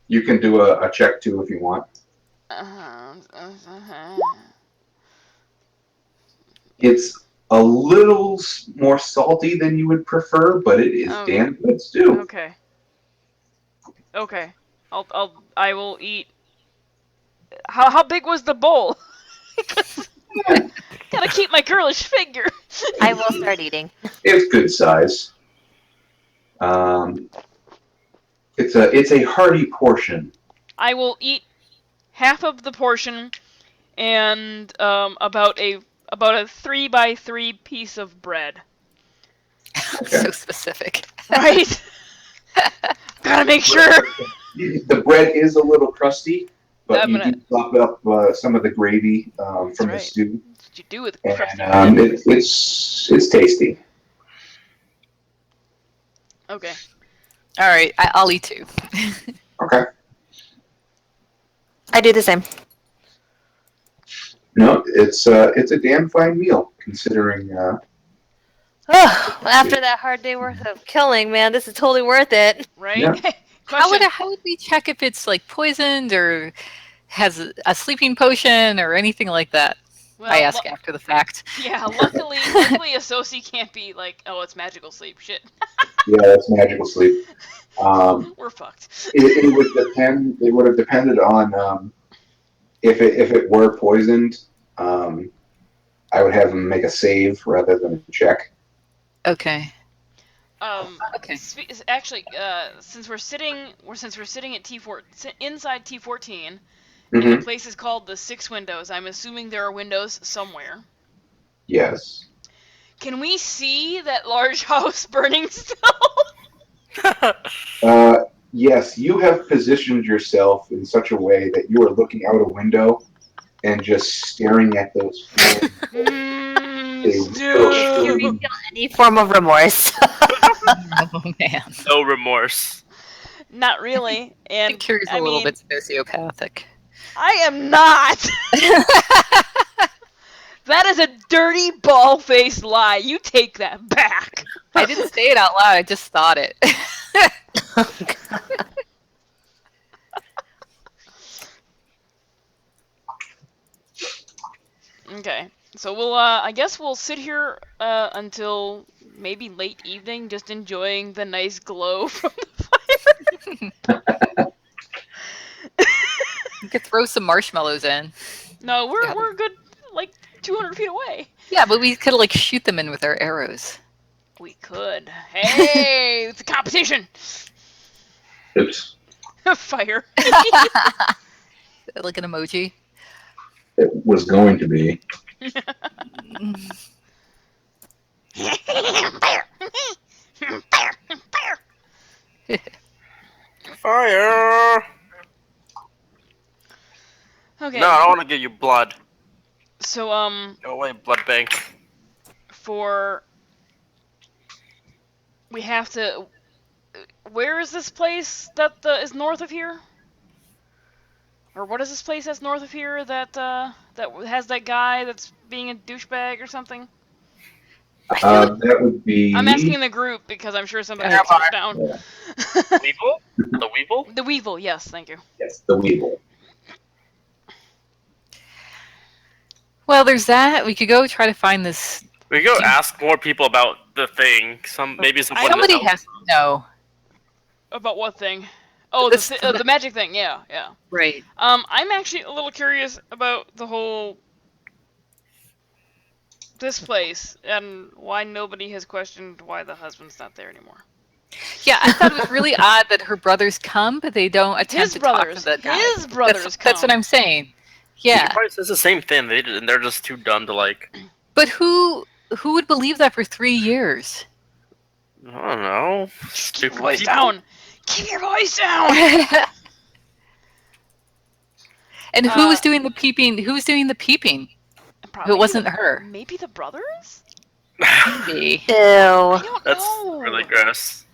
You can do a check too if you want. It's a little more salty than you would prefer, but it is Oh. damn good stew. Okay. Okay. I will eat. How big was the bowl? Gotta keep my girlish figure. I will start eating. It's good size. It's a hearty portion. I will eat half of the portion and about a 3x3 piece of bread. Okay. So specific. Right? Gotta make sure. The bread is a little crusty, but I'm you gonna- do top up some of the gravy from the right. stew, That's what you do with crusty and bread. it's tasty. Okay. All right, I'll eat too. Okay. I do the same. No, it's a damn fine meal considering. Oh, after that hard day worth of killing, man, this is totally worth it. Right? Yeah. Question. How would we check if it's like poisoned or has a sleeping potion or anything like that? Well, I ask after the fact. Yeah, luckily Associ can't be like, oh, it's magical sleep. Shit. Yeah, that's magical sleep. We're fucked. It would depend. It would have depended on if it were poisoned. I would have them make a save rather than a check. Okay. Okay. Actually, since we're sitting at T4 inside T14, and Mm-hmm. the place is called the Six Windows. I'm assuming there are windows somewhere. Yes. Can we see that large house burning still? Yes, you have positioned yourself in such a way that you are looking out a window and just staring at those. Tombstone. If you feel any form of remorse. Oh man. No remorse. Not really. I And think Kira's a I little mean, bit sociopathic. I am not. That is a dirty, ball-faced lie. You take that back. I didn't say it out loud. I just thought it. Okay, so we'll, I guess we'll sit here, until maybe late evening, just enjoying the nice glow from the fire. You could throw some marshmallows in. No, Yeah. we're good, like, 200 feet away. Yeah, but we could like shoot them in with our arrows. We could. Hey, it's a competition! Oops. Fire. Like an emoji. It was going to be. Fire! Okay. No, I don't want to give you blood. So, Go away, blood bank. we have to. Where is this place that is north of here? Or what is this place that's north of here that has that guy that's being a douchebag or something? That would be. I'm asking the group because I'm sure somebody Triboar. wrote it down. Yeah. Weevil? The Weevil? The Weevil, yes, thank you. Yes, the Weevil. Well, there's that. We could go try to find this. We go ask more people about the thing. Maybe someone. Somebody has to know. About what thing? Oh, the magic thing. Yeah. Right. I'm actually a little curious about the whole this place and why nobody has questioned why the husband's not there anymore. Yeah, I thought it was really odd that her brothers come, but they don't attempt His to brothers. talk to the guy. His brothers That's come. what I'm saying. She Yeah, probably says the same thing. They're just too dumb to like. but who would believe that for 3 years? I don't know. Keep Stupid your voice people. down. Keep your voice down. And who was doing the peeping? Who was doing the peeping? Probably It wasn't her. Maybe the brothers? Maybe. Ew. I don't That's know. really gross.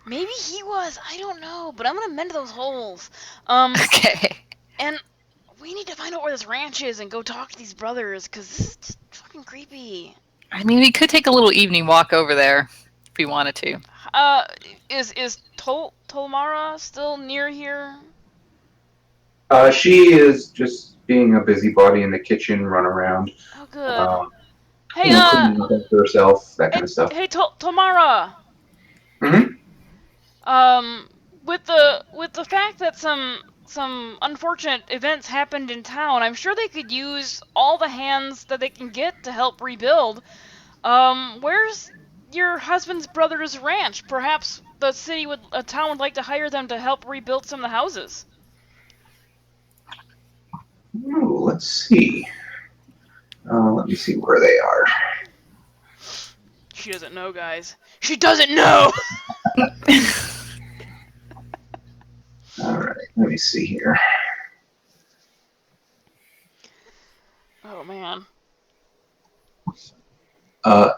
Maybe he was. I don't know. But I'm gonna mend those holes. Okay. And we need to find out where this ranch is and go talk to these brothers, because this is just fucking creepy. I mean, we could take a little evening walk over there if we wanted to. Is Tolmara still near here? She is just being a busybody in the kitchen, run around. Oh, good. Hey, Cleaning up after herself, that kind of stuff. Hey, Tolmara! Mm-hmm. With the fact that some unfortunate events happened in town, I'm sure they could use all the hands that they can get to help rebuild. Where's your husband's brother's ranch? Perhaps the town would like to hire them to help rebuild some of the houses. Ooh, let's see. Let me see where they are. She doesn't know, guys. She doesn't know! Alright, let me see here. Oh, man.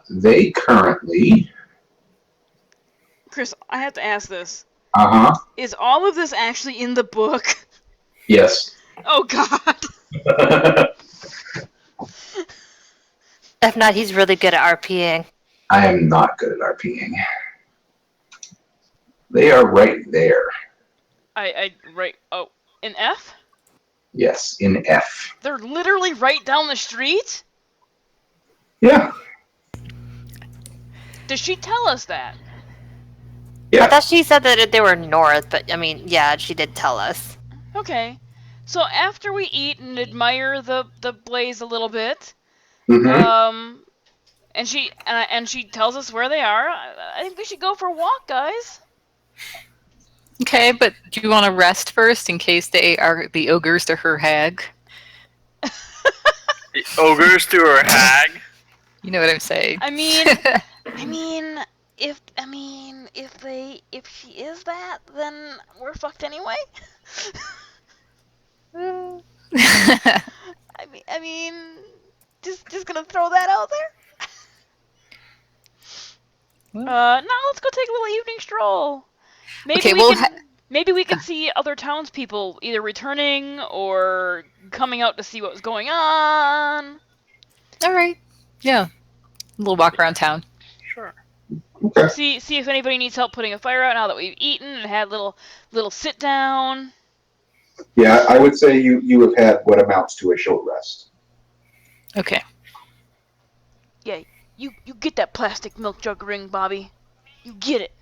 They currently... Chris, I have to ask this. Uh-huh. Is all of this actually in the book? Yes. Oh, God. If not, he's really good at RPing. I am not good at RPing. They are right there. Right. Oh, in F? Yes, in F. They're literally right down the street? Yeah. Does she tell us that? I Yeah. thought she said that they were north, but I mean, yeah, she did tell us. Okay. So after we eat and admire the blaze a little bit, Mm-hmm. and she tells us where they are, I think we should go for a walk, guys. Okay, but do you want to rest first in case they are the ogres to her hag? The ogres to her hag. You know what I'm saying? I mean, if she is that, then we're fucked anyway. I mean, just gonna throw that out there. Now let's go take a little evening stroll. Maybe Okay, we well, can. Maybe we can see other townspeople either returning or coming out to see what was going on. all right. Yeah, a little walk around town. Sure. Okay. See if anybody needs help putting a fire out now that we've eaten and had little sit down. Yeah, I would say you have had what amounts to a short rest. Okay. Yeah, you get that plastic milk jug ring, Bobby. You get it.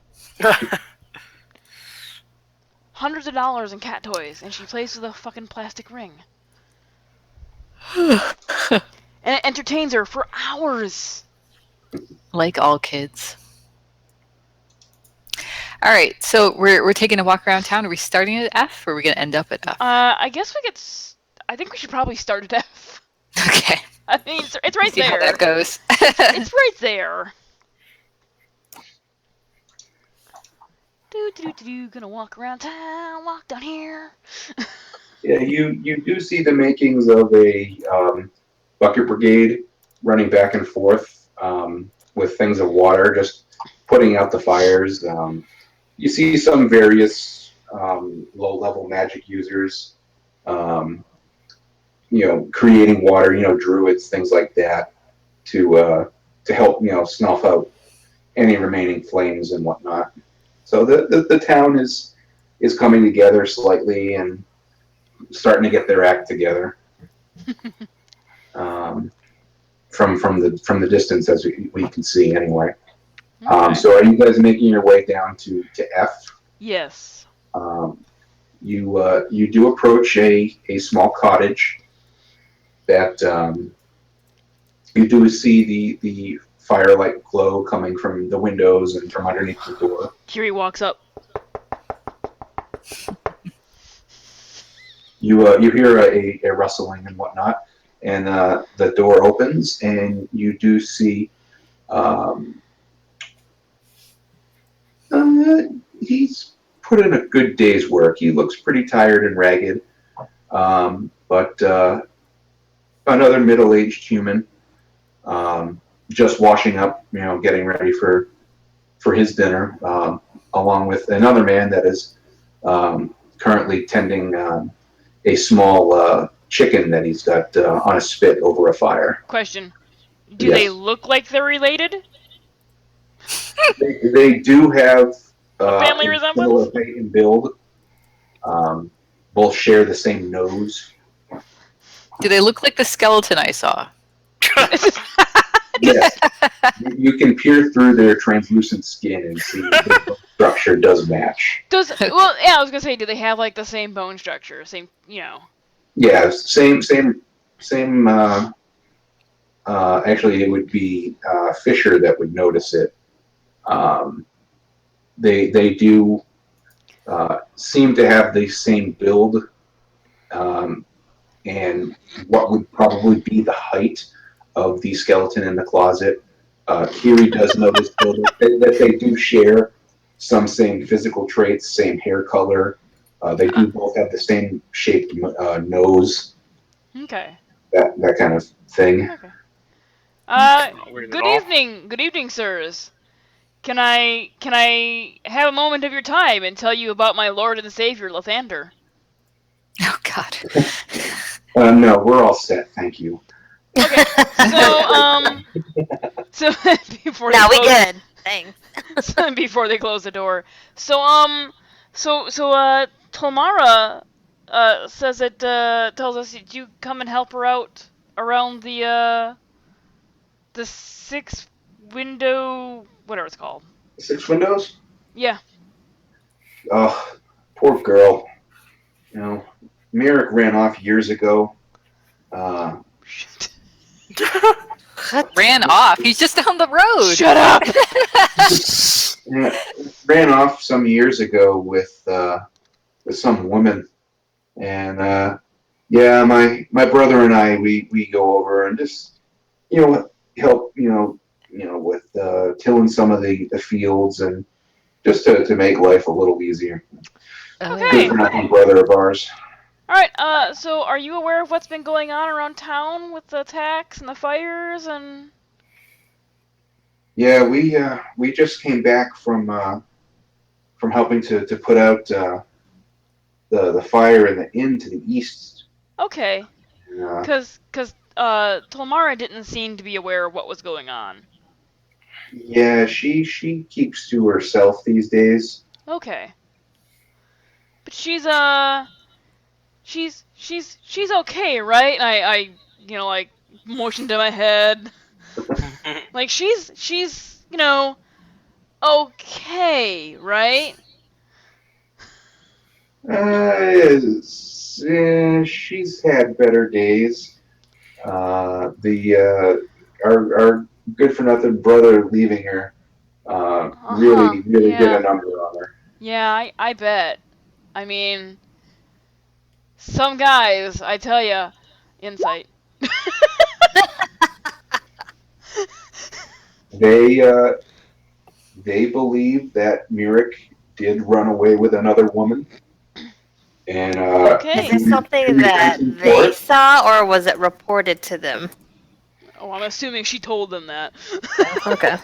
Hundreds of dollars in cat toys, and she plays with a fucking plastic ring. And it entertains her for hours. Like all kids. All right, so we're taking a walk around town. Are we starting at F, or are we gonna end up at F? I guess we could. I think we should probably start at F. Okay. I mean, it's right See there. how that goes. It's right there. Gonna walk around town, walk down here. Yeah, you do see the makings of a bucket brigade running back and forth with things of water, just putting out the fires. You see some various low-level magic users, creating water, druids, things like that, to help, snuff out any remaining flames and whatnot. So the town is coming together slightly and starting to get their act together. From the distance, as we can see anyway. Okay. So are you guys making your way down to F? Yes. You do approach a small cottage that you do see the firelight glow coming from the windows and from underneath the door. Kiri walks up. You hear a rustling and whatnot, and the door opens, and you do see he's put in a good day's work. He looks pretty tired and ragged, but another middle-aged human, just washing up, getting ready for his dinner, along with another man that is currently tending a small chicken that he's got on a spit over a fire. Question. Do Yes. they look like they're related? They do have A family a resemblance? similar height and build. Both share the same nose. Do they look like the skeleton I saw? Yes. You can peer through their translucent skin and see the structure does match. I was gonna say, do they have like the same bone structure? Same. Yeah, same. Actually, it would be Fisher that would notice it. They do seem to have the same build, and what would probably be the height of the skeleton in the closet. Kiri does notice that they do share some same physical traits, same hair color. They do both have the same shaped nose. Okay. That kind of thing. Okay. Not weird at all. Good evening, sirs. Can I have a moment of your time and tell you about my Lord and Savior, Lathander? Oh God. No, we're all set, thank you. Okay. So before Now they we close, good. Thanks. before they close the door. So Tomara says it tells us that you come and help her out around the 6-window, whatever it's called. 6 windows? Yeah. Oh, poor girl. Merrick ran off years ago. Shit. Ran off. He's just down the road. Shut up. Ran off some years ago with some woman, and my brother and I we go over and just help with tilling some of the fields and just to make life a little easier. Okay. Good for nothing brother of ours. Alright, so are you aware of what's been going on around town with the attacks and the fires and... Yeah, we just came back from helping to put out the fire in the inn to the east. Okay. Uh, Cause Tolmara didn't seem to be aware of what was going on. yeah, she keeps to herself these days. Okay. But she's okay, right? And I like motioned to my head. Like she's okay, right? She's had better days. The our good for nothing brother leaving her Uh-huh. really did a Yeah. number on her. Yeah, I bet. I mean, some guys, I tell ya, insight. They they believe that Murik did run away with another woman, and Is Okay. this she something resents that him for they it. saw, or was it reported to them? Oh, I'm assuming she told them that. Okay.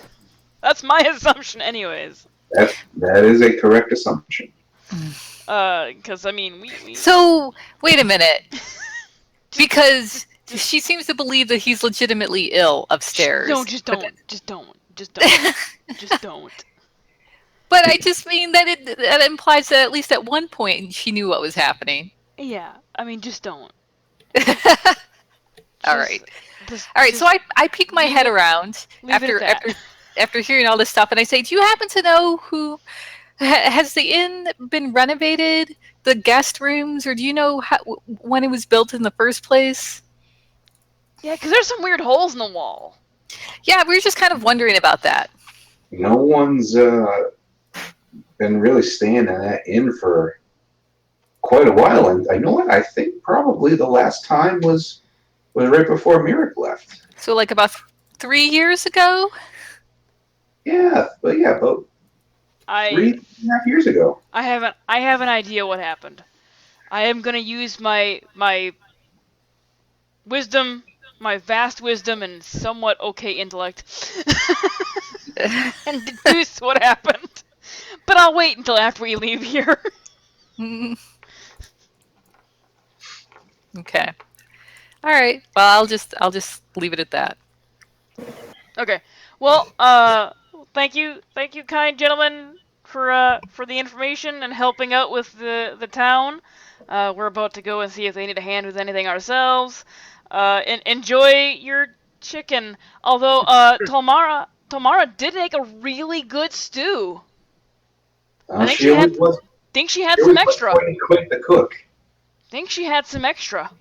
That's my assumption, anyways. That is a correct assumption. Cause I mean, we So wait a minute, just because just she seems to believe that he's legitimately ill upstairs. no, just But don't, just don't, just don't, just don't. but I just mean that that implies that at least at one point she knew what was happening. Yeah, I mean, just don't. All Just, right. All right, so I peek my leave head it, around leave it at that. after hearing all this stuff, and I say, "Do you happen to know who has the inn been renovated, the guest rooms, or do you know when it was built in the first place?" Yeah, cause there's some weird holes in the wall. Yeah, we were just kind of wondering about that. No one's been really staying in that inn for quite a while, and I know what I think probably the last time was right before Murik left. So, like about 3 years ago. Yeah, but yeah, about I 3.5 years ago. I have an idea what happened. I am gonna use my wisdom, my vast wisdom and somewhat okay intellect, and deduce what happened. But I'll wait until after we leave here. Mm, okay. All right. Well, I'll just leave it at that. Okay. Well, thank you, kind gentlemen, for the information and helping out with the town. We're about to go and see if they need a hand with anything ourselves. And enjoy your chicken. Although, Tomara did make a really good stew. I think She she always had, was. think she had She some always was extra. quite quick to cook. Think she had some extra.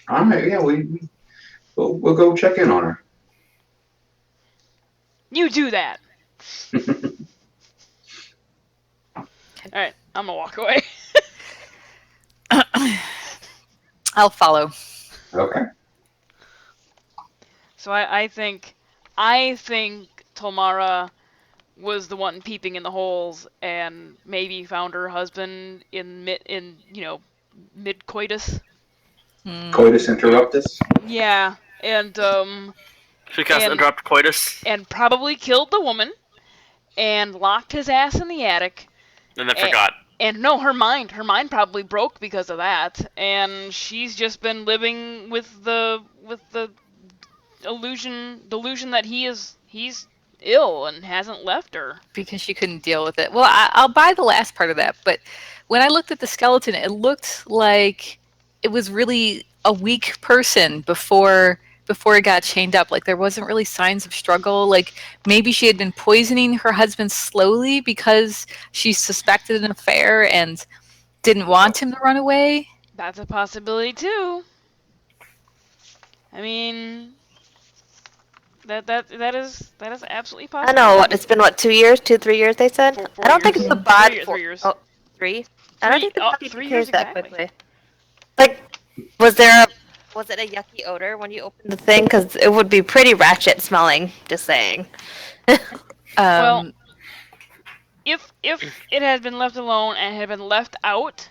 All right, yeah, we'll go check in on her. You do that. All right, I'm gonna walk away. I'll follow. Okay. So I think Tomara was the one peeping in the holes and maybe found her husband mid coitus. Mm, Coitus interruptus. Yeah, She cast and interrupt coitus, and probably killed the woman and locked his ass in the attic. and then And, forgot. and no, her mind probably broke because of that, and she's just been living with the delusion that he's ill and hasn't left her. because she couldn't deal with it. Well, I'll buy the last part of that, but when I looked at the skeleton, it looked like it was really a weak person before it got chained up. Like there wasn't really signs of struggle. Like maybe she had been poisoning her husband slowly because she suspected an affair and didn't want him to run away. That's a possibility too. I mean, that is absolutely I possible. know. It's been what, 2 years, 3 years? They said. Four I don't think years. the body. 3 years. Oh, three. I don't think the body 3 decays years that exactly. quickly. Like, was it a yucky odor when you opened the thing? Because it would be pretty ratchet smelling. Just saying. Well, if it had been left alone and had been left out,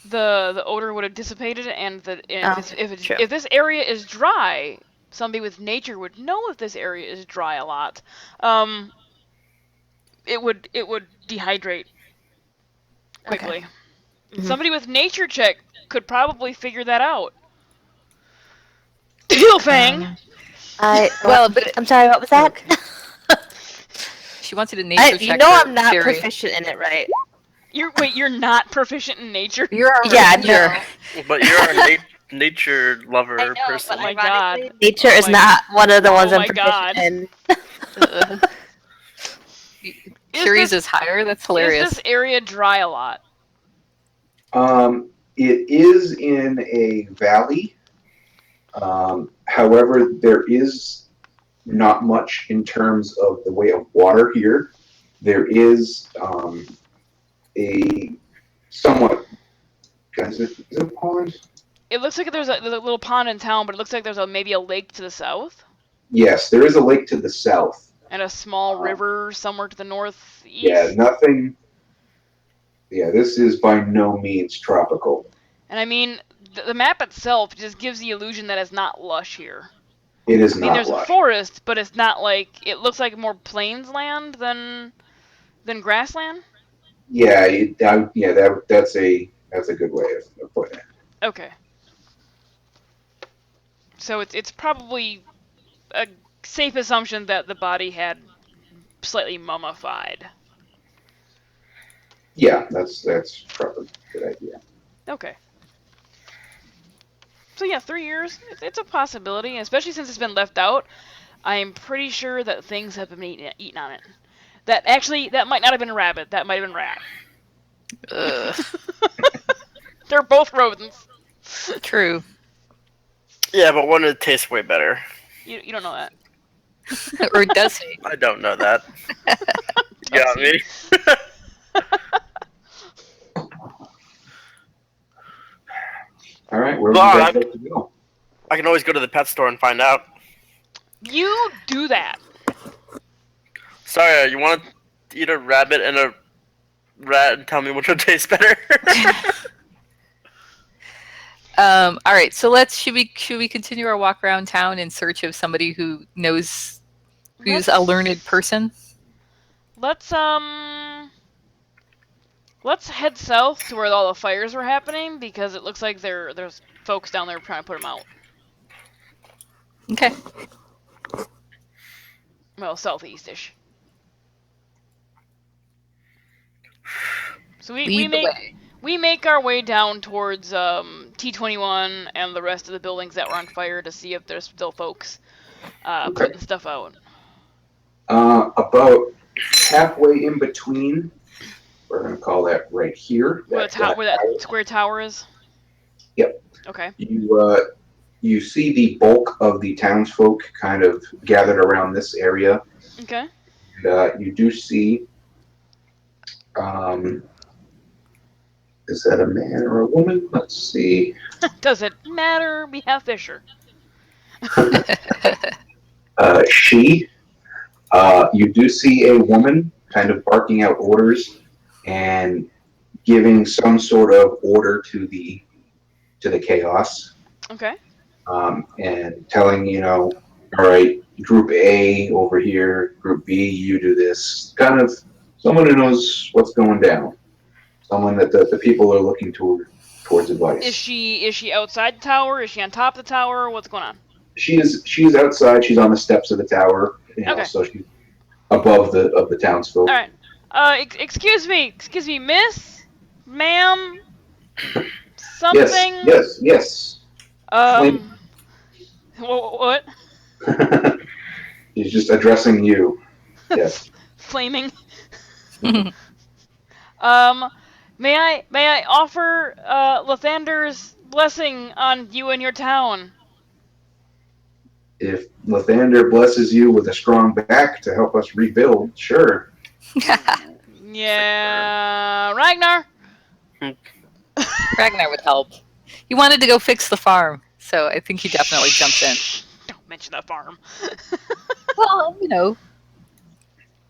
the odor would have dissipated, and Oh, true. if this area is dry, somebody with nature would know if this area is dry a lot. It would dehydrate quickly. Okay. And somebody with nature check could probably figure that out. Tealfang! But I'm sorry, what was that? she wants you to nature check. You know her I'm not area. proficient in it, right? You're not proficient in nature? You're a Yeah, ranger. no. But you're a nature lover I know, person. but Oh my ironically, God. nature Oh is my- not one of the ones oh I'm my proficient God. in. Curies is higher. That's hilarious. Is this area dry a lot? It is in a valley. However, there is not much in terms of the way of water here. There is a somewhat. Guys, is it a pond? It looks like there's a little pond in town, but it looks like there's maybe a lake to the south. Yes, there is a lake to the south. And a small river somewhere to the northeast. Yeah, nothing. Yeah, this is by no means tropical. And I mean, the map itself just gives the illusion that it's not lush here. It is I mean, not there's lush. a forest, but it's not like it looks like more plains land than grassland. Yeah, that's a good way of putting it. Okay. So it's probably a safe assumption that the body had slightly mummified. Yeah, that's probably a good idea. Okay. So yeah, 3 years. It's a possibility, especially since it's been left out. I am pretty sure that things have been eaten on it. That might not have been a rabbit. That might have been rat. They're both rodents. True. Yeah, but one it tastes way better. You don't know that. Or does he? I don't know that. You got me. All right, where would Well, you guys like to go? I can always go to the pet store and find out. You do that. Sorry, you want to eat a rabbit and a rat and tell me which one tastes better? All right, so should we continue our walk around town in search of somebody who knows, who's a learned person? Let's head south to where all the fires were happening, because it looks like there's folks down there trying to put them out. Okay. Well, southeast-ish. So Lead the way. we make our way down towards T21 and the rest of the buildings that were on fire to see if there's still folks putting stuff out. About halfway in between, we're going to call that right here. Where that square tower is? Yep. Okay. You see the bulk of the townsfolk kind of gathered around this area. Okay. And, you do see, is that a man or a woman? Let's see. Does it matter? We have Fisher. You do see a woman kind of barking out orders and giving some sort of order to the chaos. Okay. And telling, all right, group A over here, group B, you do this. Kind of someone who knows what's going down. Someone that the people are looking towards advice. Is she outside the tower? Is she on top of the tower? What's going on? She's outside. She's on the steps of the tower. Okay. So she's above the townsfolk. All right. Excuse me, miss, ma'am, something. Yes. What? He's just addressing you. Yes. Flaming. May I offer Lathander's blessing on you and your town? If Lathander blesses you with a strong back to help us rebuild, sure. Yeah, Ragnar. Ragnar would help. He wanted to go fix the farm, so I think he definitely jumps in. Don't mention that farm. Well,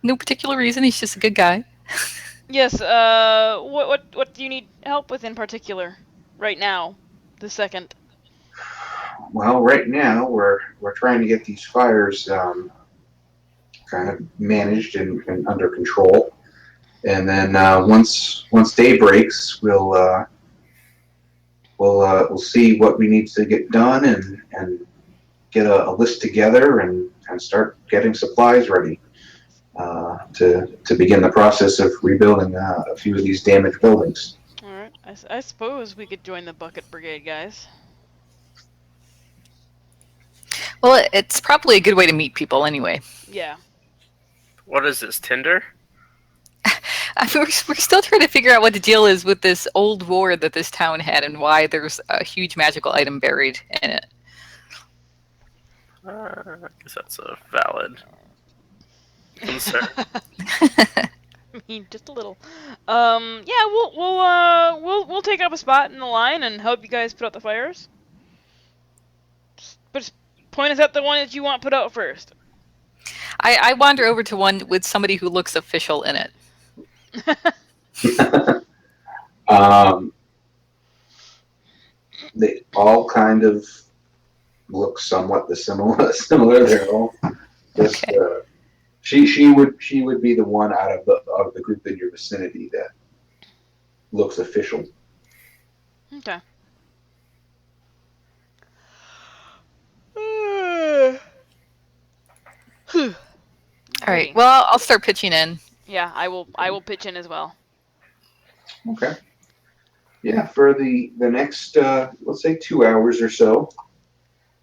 no particular reason. He's just a good guy. Yes. What do you need help with in particular? Right now, the second. Well, right now we're trying to get these fires kind of managed and under control, and then once day breaks, we'll see what we need to get done and get a list together and start getting supplies ready to begin the process of rebuilding a few of these damaged buildings. All right. I suppose we could join the bucket brigade, guys. Well, it's probably a good way to meet people anyway. Yeah. What is this, Tinder? We're still trying to figure out what the deal is with this old war that this town had and why there's a huge magical item buried in it. I guess that's a valid concern. I mean, just a little. Yeah, we'll take up a spot in the line and help you guys put out the fires. But just point us at the one that you want put out first. I wander over to one with somebody who looks official in it. They all kind of look somewhat similar. They're all just Okay. she would be the one out of the group in your vicinity that looks official. Okay. All right. Well, I'll start pitching in. Yeah, I will pitch in as well. Okay. Yeah, for the next let's say 2 hours or so,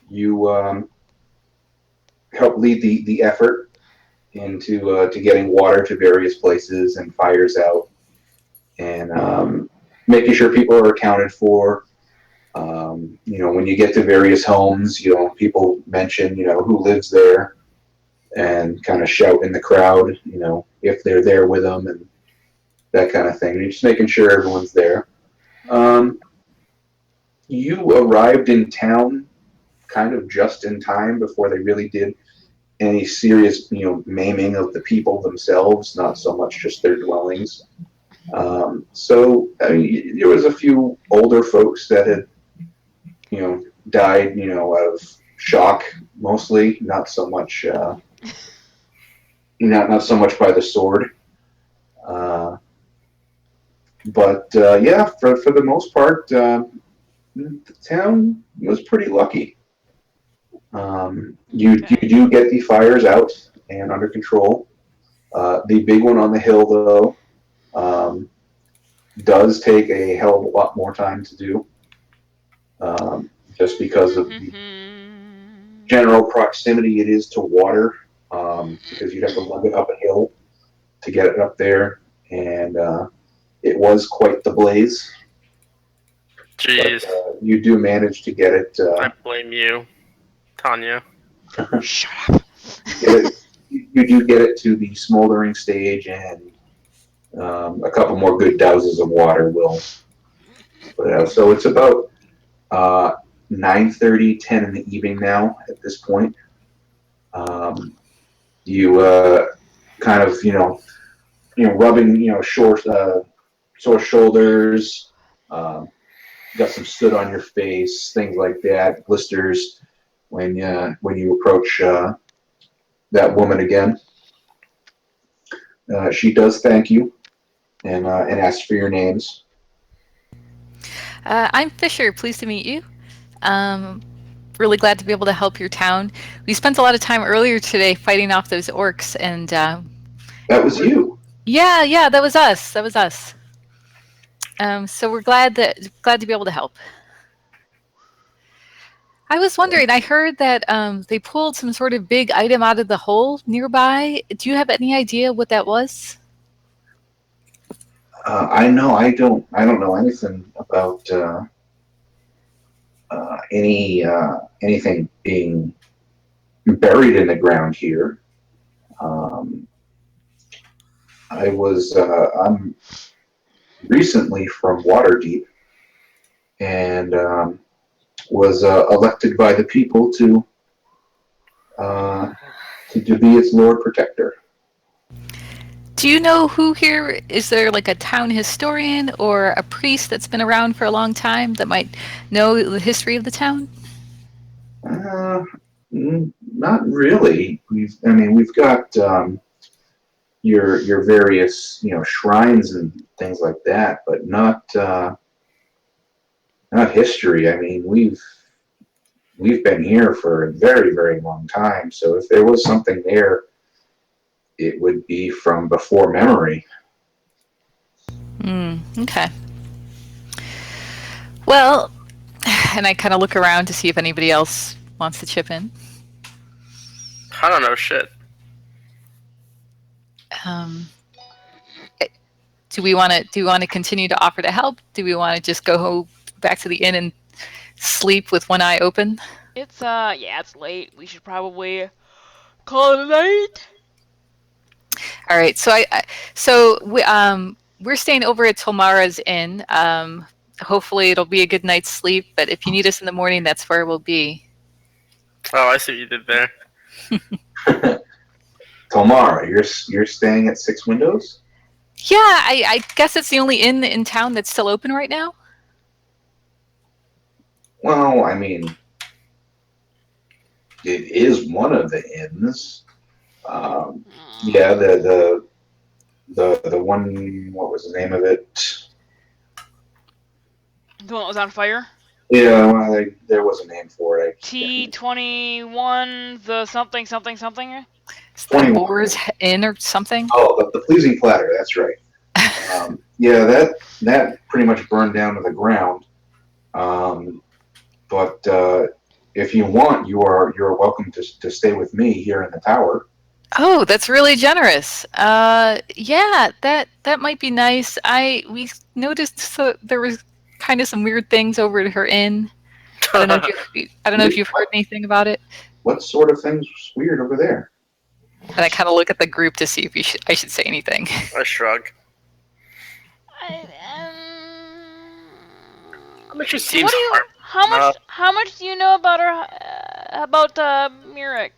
you help lead the effort into to getting water to various places and fires out, and making sure people are accounted for. When you get to various homes, people mention who lives there, and kind of shout in the crowd, if they're there with them and that kind of thing. And you're just making sure everyone's there. You arrived in town kind of just in time before they really did any serious, maiming of the people themselves, not so much just their dwellings. So there was a few older folks that had, died, out of shock mostly, not so much, not so much by the sword. But yeah, for the most part, the town was pretty lucky. You do get the fires out and under control. The big one on the hill, though, does take a hell of a lot more time to do, just because of the general proximity it is to water, because you'd have to lug it up a hill to get it up there, and it was quite the blaze. Jeez. But, you do manage to get it. I blame you, Tanya. Shut up. You do get it to the smoldering stage, and a couple more good douses of water will put it out. So it's about 9:30, 10 in the evening now at this point. You kind of, rubbing, sore shoulders, got some soot on your face, things like that, blisters when you approach that woman again. She does thank you and asks for your names. I'm Fisher. Pleased to meet you. Really glad to be able to help your town. We spent a lot of time earlier today fighting off those orcs, and That was you. Yeah, that was us. So we're glad to be able to help. I was wondering, I heard that they pulled some sort of big item out of the hole nearby. Do you have any idea what that was? I don't know anything about anything being buried in the ground here. I'm recently from Waterdeep, and was elected by the people to be its Lord Protector. Do you know who here? Is there like a town historian or a priest that's been around for a long time that might know the history of the town? Not really. We've got your various shrines and things like that, but not history. We've been here for a very, very long time. So if there was something there, it would be from before memory. Okay. Well, and I kind of look around to see if anybody else wants to chip in. I don't know shit. Do we want to continue to offer to help? Do we want to just go back to the inn and sleep with one eye open? It's it's late. We should probably call it a night. All right. We're staying over at Tomara's inn. Hopefully it'll be a good night's sleep. But if you need us in the morning, that's where we'll be. Oh, I see what you did there. Tomara, you're staying at Six Windows? Yeah, I guess it's the only inn in town that's still open right now. Well, it is one of the inns. Yeah, the one. What was the name of it? The one that was on fire? Yeah, well, there was a name for it. T21, the something. It's the Boar's Inn or something. Oh, the Pleasing Platter. That's right. Yeah, that pretty much burned down to the ground. But if you want, you're welcome to stay with me here in the tower. Oh, that's really generous. Yeah, that might be nice. We noticed there was kind of some weird things over at her inn. I don't know if you've heard anything about it. What sort of things was weird over there? And I kind of look at the group to see if I should say anything. I shrug. She seems How much do you know about her? About Mirik?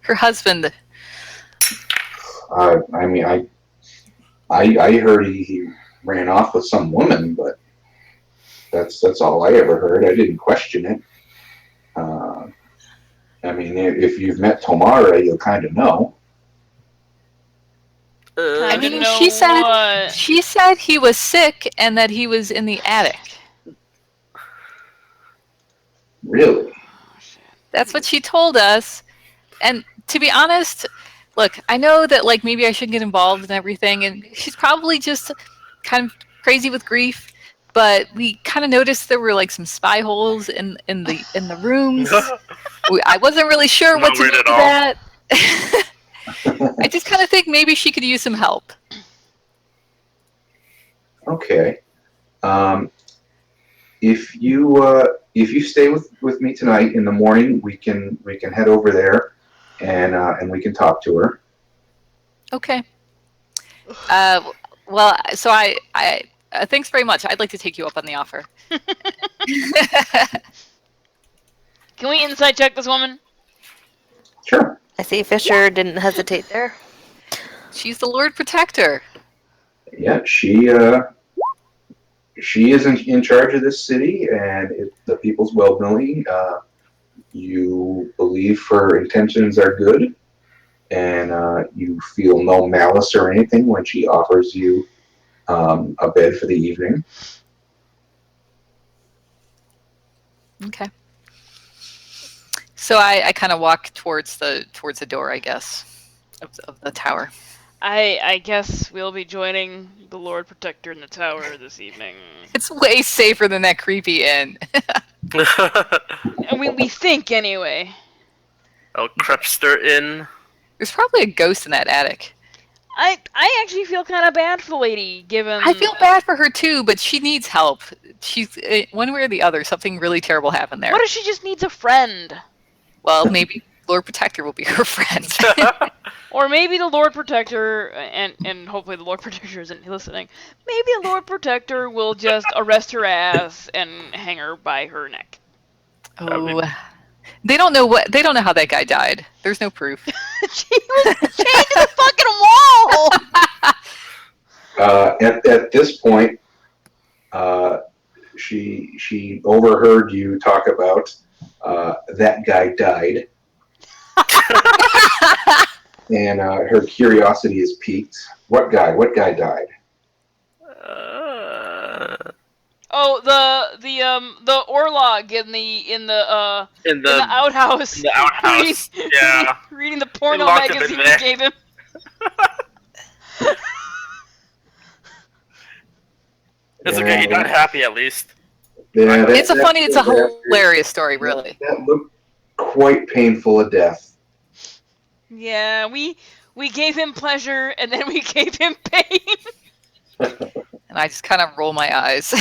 Her husband. I heard he ran off with some woman, but that's all I ever heard. I didn't question it. If you've met Tomara, you'll kind of know. She said he was sick and that he was in the attic. Really? That's what she told us. And to be honest, look, I know that maybe I shouldn't get involved in everything, and she's probably just kind of crazy with grief. But we kind of noticed there were some spy holes in the rooms. I wasn't really sure what to do with that. I just kind of think maybe she could use some help. Okay. If you stay with me tonight, in the morning we can head over there and we can talk to her. Okay. Well, so I thanks very much. I'd like to take you up on the offer. Can we insight check this woman? Sure. I see Fisher didn't hesitate there. She's the Lord Protector. Yeah, she is in charge of this city and the people's well-being. You believe her intentions are good, and you feel no malice or anything when she offers you a bed for the evening. Okay. So I kind of walk towards the door, I guess, of the tower. I guess we'll be joining the Lord Protector in the tower this evening. It's way safer than that creepy inn. We think anyway. Oh, Crepster Inn. There's probably a ghost in that attic. I actually feel kind of bad for the lady, given... I feel bad for her too, but she needs help. She's one way or the other, something really terrible happened there. What if she just needs a friend? Well, maybe Lord Protector will be her friend. Or maybe the Lord Protector, and hopefully the Lord Protector isn't listening, maybe the Lord Protector will just arrest her ass and hang her by her neck. Oh, they don't know how that guy died. There's no proof. She was chained to the fucking wall! At this point, she overheard you talk about that guy died. And her curiosity is piqued. What guy? What guy died? Oh, the Orlog in the outhouse. In the outhouse. Yeah. reading the They porno locked him in magazine we there. gave him. It's okay. He died happy at least. Yeah, It's a hilarious story, really. That looked quite painful a death. Yeah, we gave him pleasure and then we gave him pain. And I just kind of roll my eyes.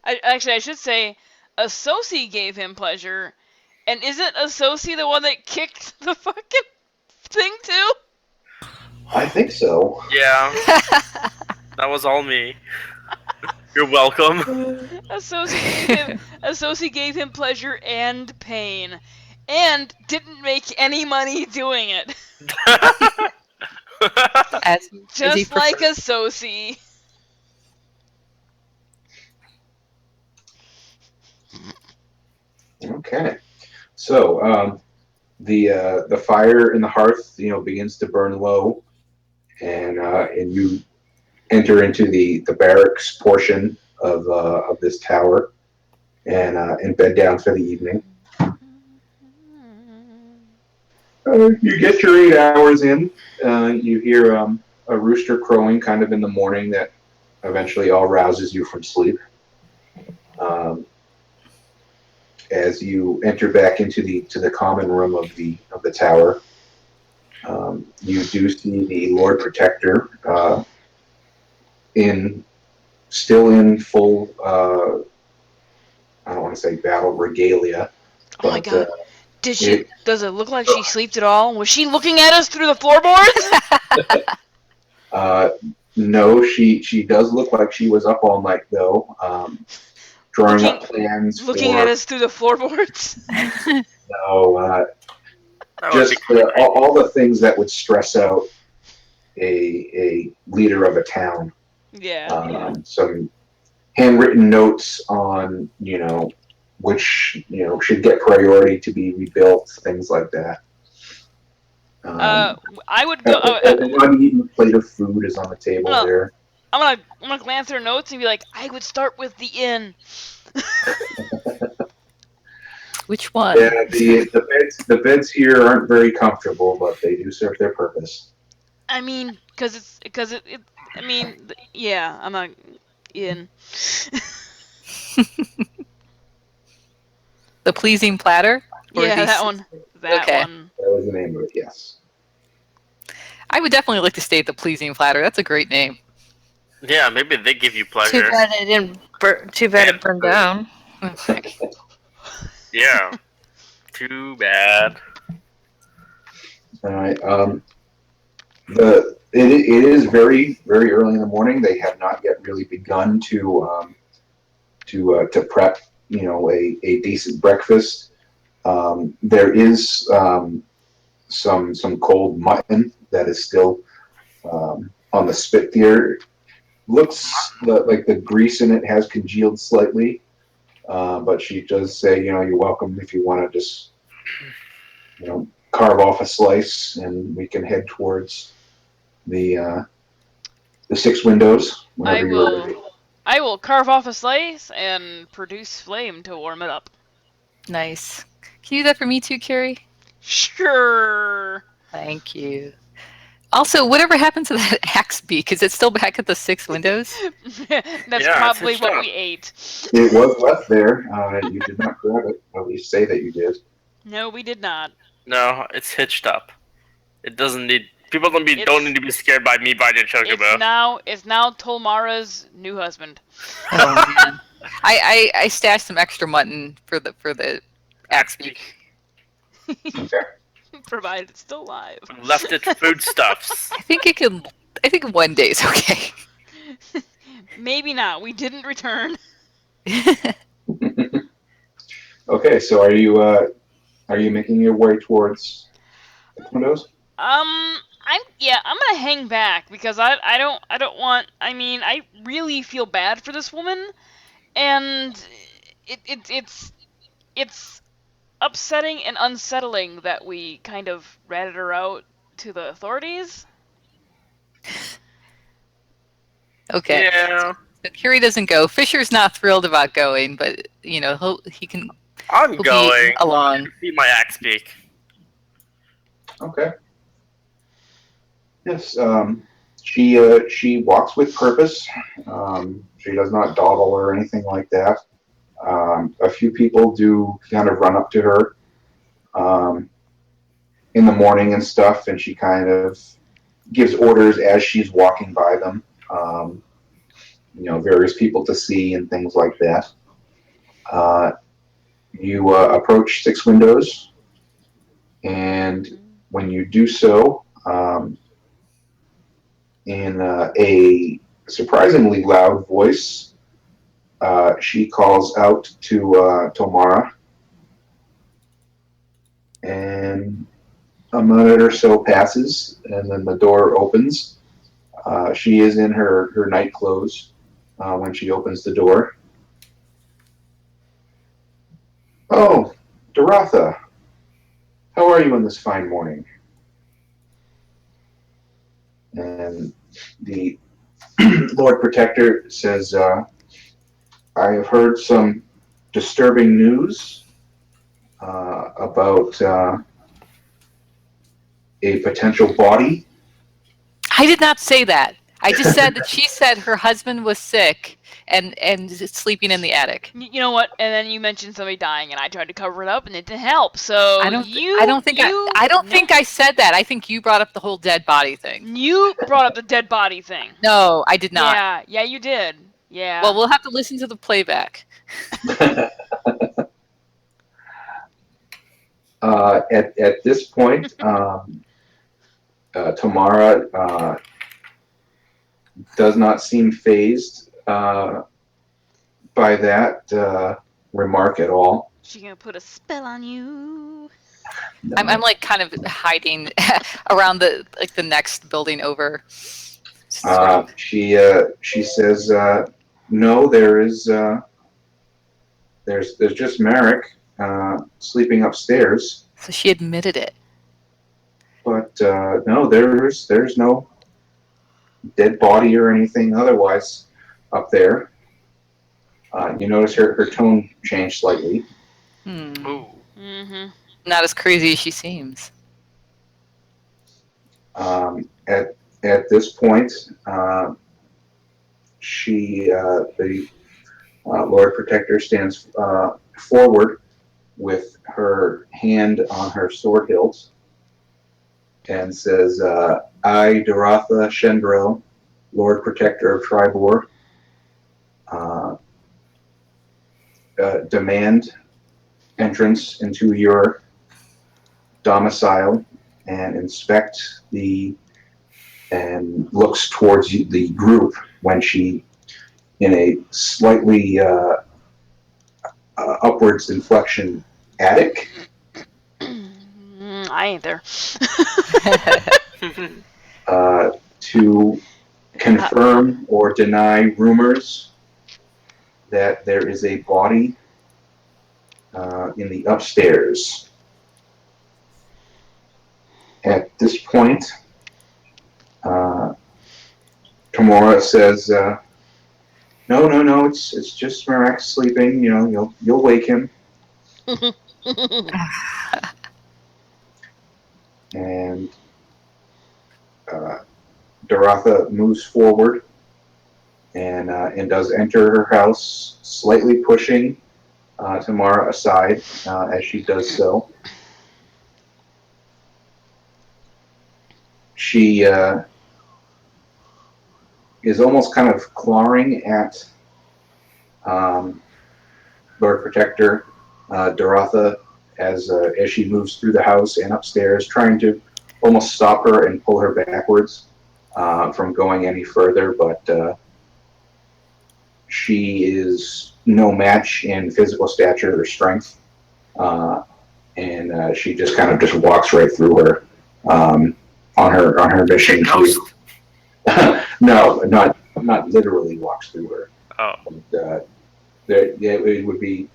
I should say, Associ gave him pleasure, and isn't Associ the one that kicked the fucking thing too? I think so. Yeah. That was all me. You're welcome. Associ gave him pleasure and pain, and didn't make any money doing it. as he Just like prefers. Associ. Okay, so the fire in the hearth, begins to burn low, and you enter into the barracks portion of this tower, and bed down for the evening. You get your 8 hours in. You hear a rooster crowing kind of in the morning that eventually all rouses you from sleep. As you enter back into the common room of the tower, you do see the Lord Protector still in full. I don't want to say battle regalia. Oh my but, god. Does it look like she slept at all? Was she looking at us through the floorboards? No, she does look like she was up all night though, drawing up plans. Looking at us through the floorboards. No, just all the things that would stress out a leader of a town. Yeah. Some handwritten notes on which should get priority to be rebuilt, things like that. I would go. An uneaten plate of food is on the table there. I'm gonna glance through notes and be like, I would start with the inn. Which one? Yeah, the beds here aren't very comfortable, but they do serve their purpose. I mean, yeah, I'm not in. The pleasing platter? Yeah, that one. That one. That was the name of it, yes. I would definitely like to stay at the pleasing platter. That's a great name. Yeah, maybe they give you pleasure. Too bad it didn't. Too bad it burned down. Yeah. Too bad. All right. It is very, very early in the morning. They have not yet really begun to prep, a decent breakfast. There is some cold mutton that is still on the spit there. Looks like the grease in it has congealed slightly, but she does say, you're welcome if you want to just, carve off a slice, and we can head towards the 6 windows whenever you're ready. I will carve off a slice and produce flame to warm it up. Nice. Can you do that for me too, Carrie? Sure. Thank you. Also, whatever happened to that axe beak? Is it still back at the 6 windows? That's probably what we ate. It was left there. You did not grab it. At least say that you did. No, we did not. No, it's hitched up. It doesn't need. People don't need to be scared by me biting a chocobo. It's now Tolmara's new husband. Oh man. I stashed some extra mutton for the axe beak. Okay. Provided it's still alive. Left it foodstuffs. I think one day is okay. Maybe not. We didn't return. Okay, so are you making your way towards the windows? I'm gonna hang back because I don't want. I mean, I really feel bad for this woman, and it's it's upsetting and unsettling that we kind of ratted her out to the authorities. Okay. Yeah, So Curie doesn't go. Fisher's not thrilled about going, but he can I'm he'll be going. along. See my axe peak. Okay. Yes. She walks with purpose. She does not dawdle or anything like that. A few people do kind of run up to her in the morning and stuff, and she kind of gives orders as she's walking by them. Various people to see and things like that. You approach Six Windows, and when you do so, in a surprisingly loud voice, she calls out to Tomara, and a minute or so passes, and then the door opens. She is in her night clothes when she opens the door. Oh, Doratha, how are you on this fine morning? And the Lord Protector says, I have heard some disturbing news about a potential body. I did not say that. I just said that she said her husband was sick and sleeping in the attic. You know what? And then you mentioned somebody dying, and I tried to cover it up, and it didn't help. So I don't think I said that. I think you brought up the whole dead body thing. You brought up the dead body thing. No, I did not. Yeah, you did. Yeah. Well, we'll have to listen to the playback. At this point, Tamara does not seem phased by that remark at all. She gonna put a spell on you. No. I'm like kind of hiding around the next building over. She says, no, there's just Merrick sleeping upstairs. So she admitted it. But no, there's no dead body or anything otherwise up there. You notice her tone changed slightly. Ooh. Mm-hmm. Not as crazy as she seems. At this point, the Lord Protector stands forward with her hand on her sword hilt and says, I, Doratha Shendrel, Lord Protector of Triboar, demand entrance into your domicile and inspect and looks towards the group when she, in a slightly upwards inflection, attic. I ain't there. To confirm or deny rumors that there is a body in the upstairs. At this point, Tamora says, "No, it's just Marek sleeping. You'll wake him." And Doratha moves forward and does enter her house, slightly pushing Tamara aside as she does so. She is almost kind of clawing at Lord Protector Doratha as she moves through the house and upstairs, trying to almost stop her and pull her backwards from going any further, but she is no match in physical stature or strength, and she just kind of just walks right through her on her mission to. No, not literally walks through her. Oh. But, it would be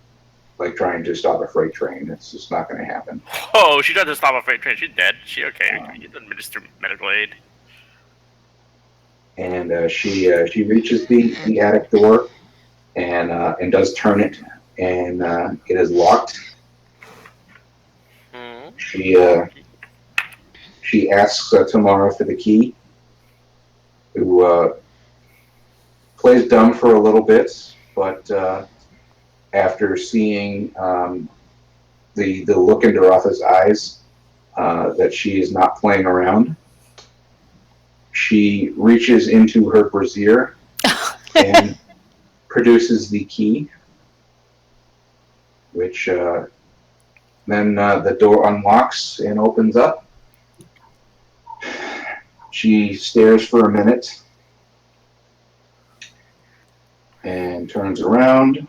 like trying to stop a freight train. It's just not going to happen. Oh, she tried to stop a freight train. She's dead. She okay? You can administer medical aid. And she reaches the attic door and does turn it, and it is locked. Mm-hmm. She asks Tamara for the key, who plays dumb for a little bit, but after seeing the look in Dorotha's eyes that she is not playing around, she reaches into her brassiere and produces the key, which then the door unlocks and opens up. She stares for a minute and turns around.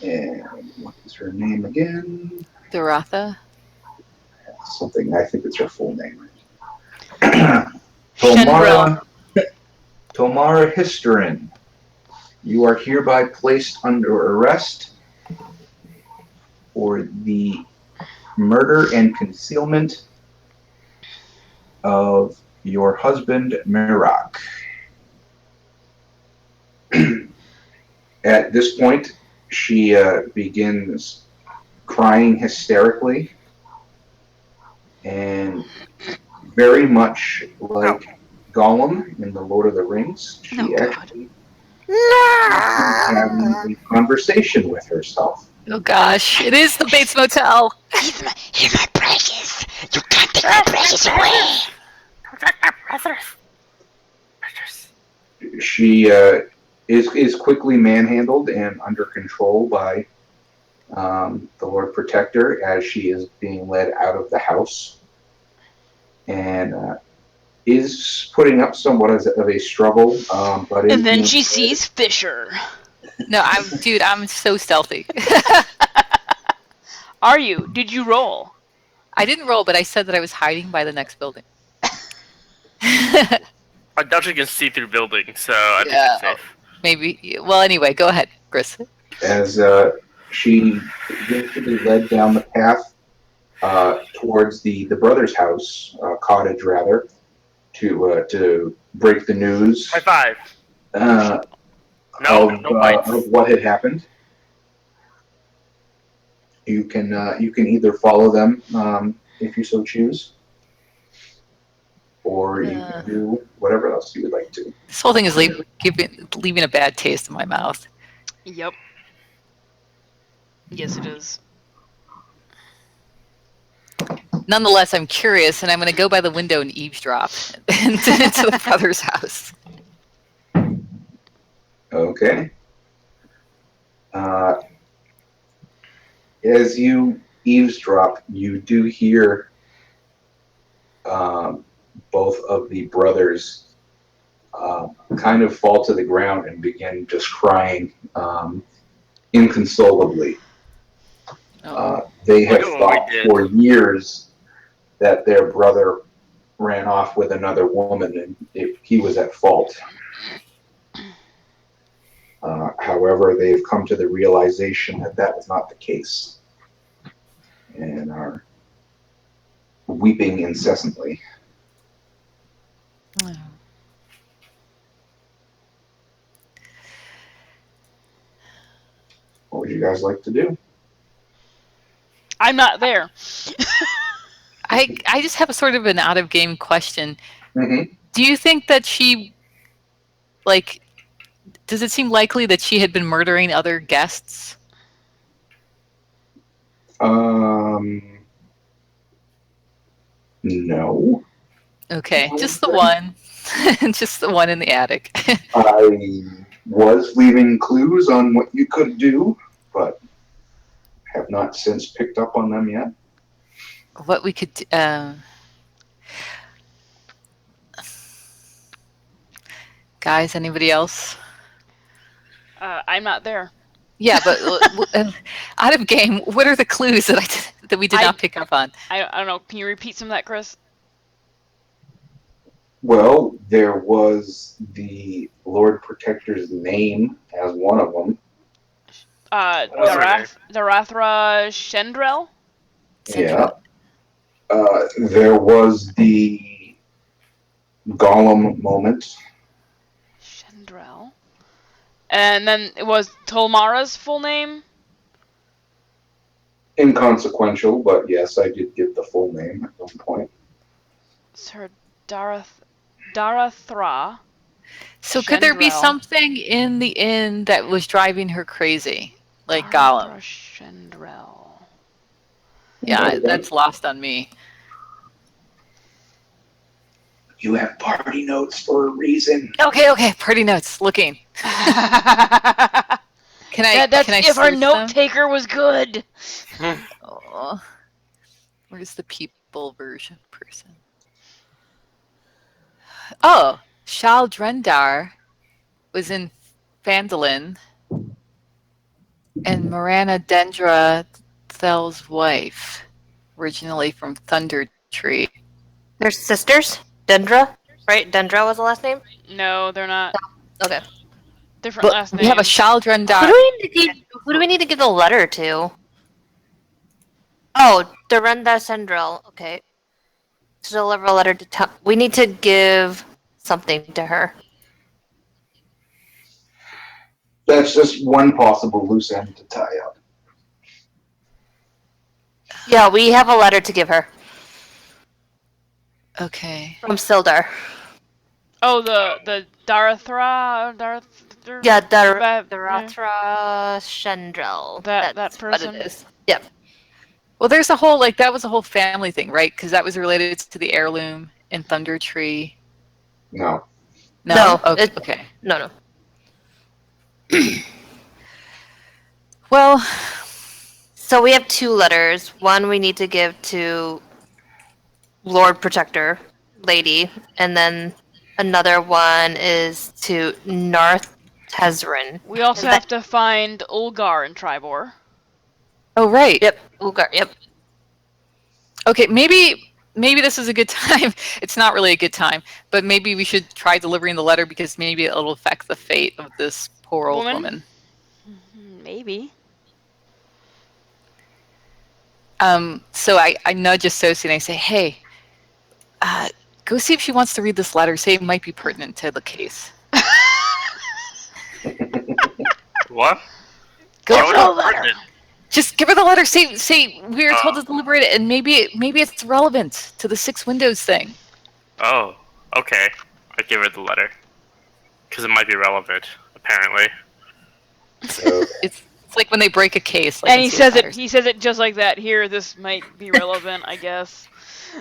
And what is her name again? Dorotha? Something, I think it's her full name. Shendril. Tomara Histerin. You are hereby placed under arrest for the murder and concealment of your husband, Mirak. At this point, she begins crying hysterically and very much like Gollum in The Lord of the Rings. She actually having a conversation with herself. Oh gosh, it is the Bates Motel. He's my precious. You can't take my precious away. Protect my precious. She is quickly manhandled and under control by the Lord Protector as she is being led out of the house, and is putting up somewhat of a struggle. But And then she sees Fisher. No, I'm so stealthy. Are you? Did you roll? I didn't roll, but I said that I was hiding by the next building. I doubt you can see through buildings, so I think it's safe. Maybe. Well, anyway, go ahead, Chris. As she begins to be led down the path towards the brother's house, cottage rather, to break the news High five. of bites. what had happened. You can either follow them if you so choose, or you can do whatever else you would like to. This whole thing is leaving a bad taste in my mouth. Yep. Yes, it is. Nonetheless, I'm curious, and I'm going to go by the window and eavesdrop into the brother's house. Okay. As you eavesdrop, you do hear both of the brothers kind of fall to the ground and begin just crying inconsolably. They have thought for years that their brother ran off with another woman and he was at fault. However, they've come to the realization that that was not the case and are weeping incessantly. Oh. What would you guys like to do? I'm not there. I just have a sort of an out of game question. Mm-hmm. Do you think that she, like, does it seem likely that she had been murdering other guests? No. Okay, just the one. Just the one in the attic. I was leaving clues on what you could do, but have not since picked up on them yet. What we could guys, anybody else? I'm not there. Yeah, but out of game, what are the clues that we did not pick up on? I don't know. Can you repeat some of that, Chris? Well, there was the Lord Protector's name as one of them. What's her name? Darathra Shendrel? Yeah. There was the Gollum moment. Shendrel. And then it was Tolmara's full name? Inconsequential, but yes, I did give the full name at one point. Sir Darathra. So could there be Shendrel. something in the inn that was driving her crazy, like Darathra Gollum? Shendrel. Yeah, that's lost on me. You have party notes for a reason. Okay. Party notes. Looking. Can I? That's can I if our search note them? taker was good. Oh, where's the people version person? Oh, Shal Drendar was in Phandalin, and Marana Dendra Thel's wife, originally from Thunder Tree. They're sisters? Dendra? Right? Dendra was the last name? No, they're not. Okay. Different But last names. we have a Shal Who Drendar. do we need to give the letter to? Oh, Durenda Sendrel. Okay. To deliver a letter to we need to give something to her. That's just one possible loose end to tie up. Yeah, we have a letter to give her Okay. from Sildar. Oh, the Darathra. Yeah, That- Darathra Shendrel. That That's person? what it is. Yep. Well, there's a whole that was a whole family thing, right? Because that was related to the heirloom in Thunder Tree. No. No. No, Okay. No. Well, So we have two letters. One we need to give to Lord Protector Lady, and then another one is to Narth Tezrin. We also have to find Ulgar and Triboar. oh right. Yep. Ulgar. Yep. Okay, maybe this is a good time. It's not really a good time, but maybe we should try delivering the letter because maybe it'll affect the fate of this poor old woman. Maybe. So I nudge Associate and I say, hey, go see if she wants to read this letter. Say it might be pertinent to the case. What? Go Why would the it letter. pertinent? Just give her the letter. Say we were told to deliver it, and maybe it's relevant to the 6 windows thing. Oh, okay. I give her the letter because it might be relevant. Apparently. So, It's like when they break a case. Like And in he Seal says it. Fighters. He says it just like that. Here, this might be relevant, I guess.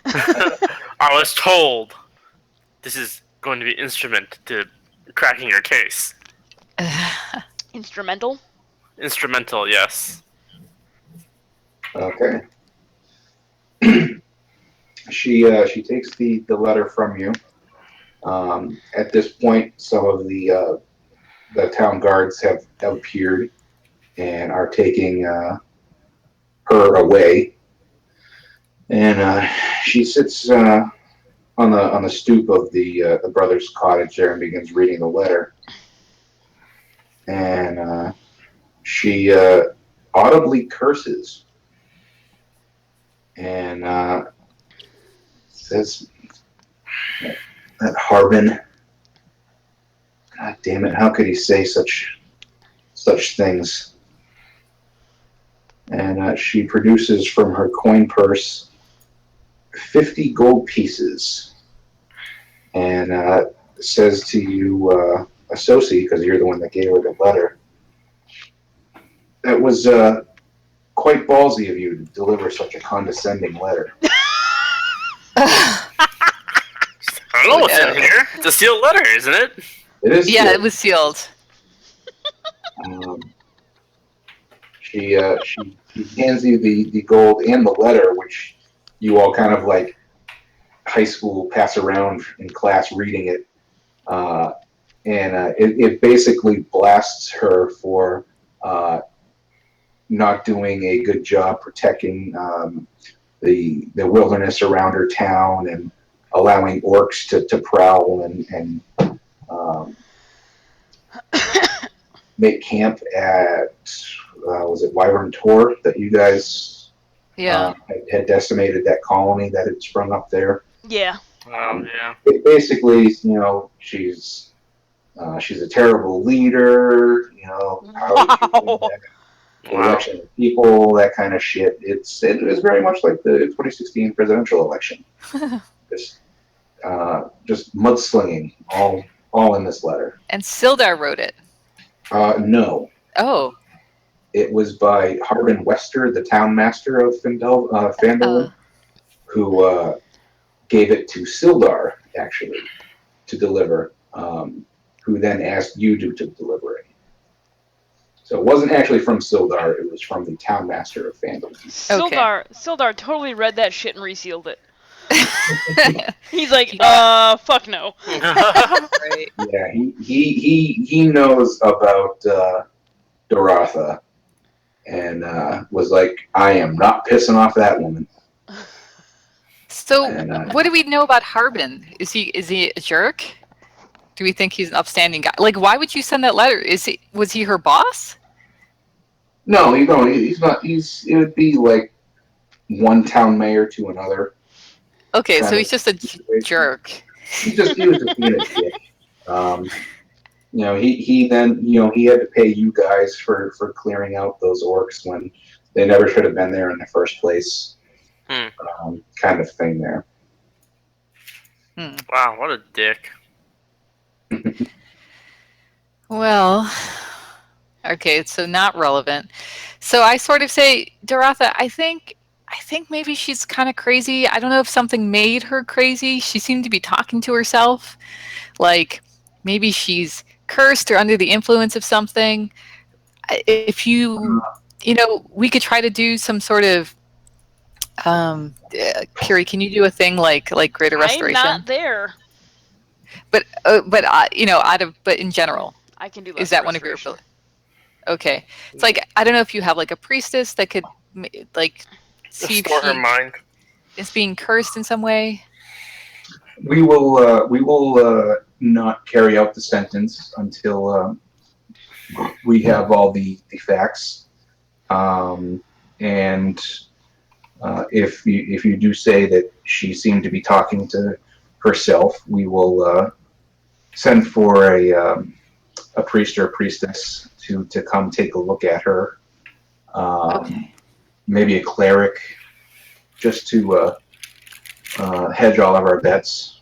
I was told this is going to be instrument to cracking your case. Instrumental. Instrumental, yes. okay. She takes the letter from you. At this point, some of the town guards have appeared and are taking her away. And she sits on the stoop of the brothers' cottage there and begins reading the letter. And she audibly curses and says, "That Harbin, God damn it! How could he say such things?" And she produces from her coin purse 50 gold pieces and says to you, Associate, because you're the one that gave her the letter, that was quite ballsy of you to deliver such a condescending letter. I don't know what's in here. It's a sealed letter, isn't it? It is. Yeah, sealed. it was sealed. She hands you the gold and the letter, which you all kind of like high school pass around in class reading it. It basically blasts her for not doing a good job protecting the wilderness around her town and allowing orcs to prowl and make camp at was it Wyvern Tor that you guys Yeah. had decimated that colony that had sprung up there. Yeah. Oh yeah. Basically, she's a terrible leader. How did you win Wow. the Wow. election of people? That kind of shit. It was very much like the 2016 presidential election. Just mudslinging, all in this letter. And Sildar wrote it. No, Oh. it was by Harbin Wester, the town master of Phandalin, who gave it to Sildar, actually, to deliver, who then asked you to deliver it. So it wasn't actually from Sildar, it was from the town master of Phandalin. Sildar totally read that shit and resealed it. He's like, fuck no. Right. Yeah, he knows about Doratha, and was like, I am not pissing off that woman. So, And, what do we know about Harbin? Is he a jerk? Do we think he's an upstanding guy? Like, why would you send that letter? Was he her boss? No, he's not. It would be like one town mayor to another. Okay, so kind he's just a jerk. He was just being a dick. He then he had to pay you guys for clearing out those orcs when they never should have been there in the first place. Kind of thing there. Wow, what a dick. Well, okay, so not relevant. So I sort of say, Doratha, I think maybe she's kind of crazy. I don't know if something made her crazy. She seemed to be talking to herself. Like, maybe she's cursed or under the influence of something. If we could try to do some sort of, Kiri, can you do a thing like Greater Restoration? I'm not there. But in general, I can do. Is that one of your abilities? Okay, it's like I don't know if you have like a priestess that could like see if Restore her mind. is being cursed in some way. We will not carry out the sentence until we have all the facts. And if you do say that she seemed to be talking to herself, we will send for a priest or a priestess to come take a look at her. Okay. Maybe a cleric, just to hedge all of our bets.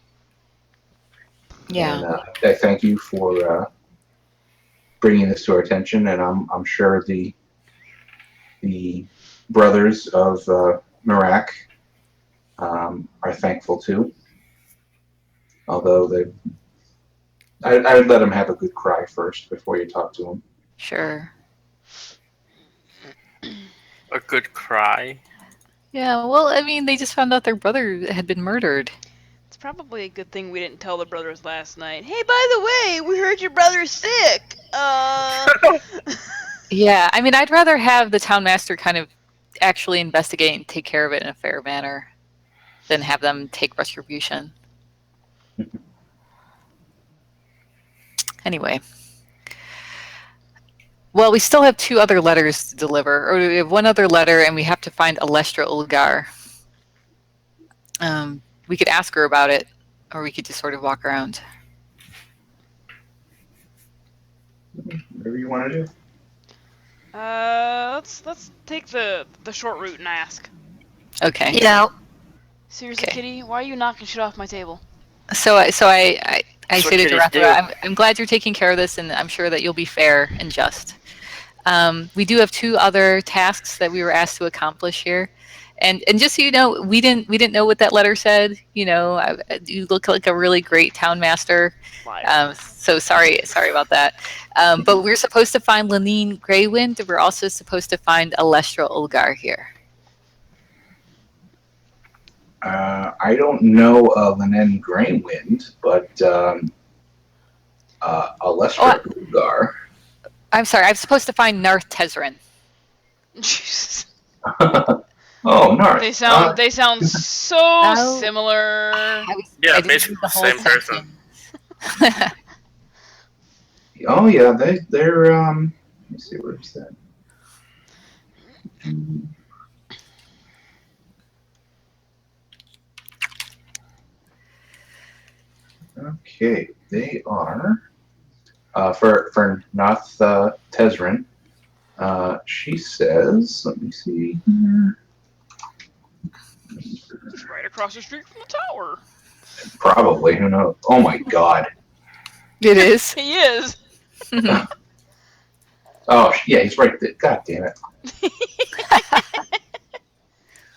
Yeah. And I thank you for bringing this to our attention, and I'm sure the brothers of Merak are thankful too. Although I'd let them have a good cry first before you talk to them. Sure. A good cry. Yeah, well, I mean, they just found out their brother had been murdered. It's probably a good thing we didn't tell the brothers last night. Hey, by the way, we heard your brother's sick. Yeah, I mean, I'd rather have the town master kind of actually investigate and take care of it in a fair manner than have them take retribution. Anyway. Well, we still have 2 other letters to deliver, or we have 1 other letter, and we have to find Alestra Ulgar. We could ask her about it, or we could just sort of walk around. Whatever you want to do. Let's take the short route and ask. Okay. Yeah. Seriously, Okay. Kitty, why are you knocking shit off my table? So I say what to kitties do. Doratha, I'm glad you're taking care of this, and I'm sure that you'll be fair and just. We do have 2 other tasks that we were asked to accomplish here, and just so you know, we didn't know what that letter said. You look like a really great town master. So sorry about that. But we're supposed to find Lenine Greywind. We're also supposed to find Alestra Ulgar here. I don't know Lenine Greywind, but Alestra Ulgar. I'm sorry. I'm supposed to find Narth Tezrin. Jesus. Oh, Narth. They sound so similar. Yeah, basically the same person. Oh yeah, they're. Let me see, where's that? Okay, they are for Nath Tezrin. She says, let me see here. It's right across the street from the tower. Probably, who knows? Oh my god. It is. He is. Oh, yeah, he's right there. God damn it.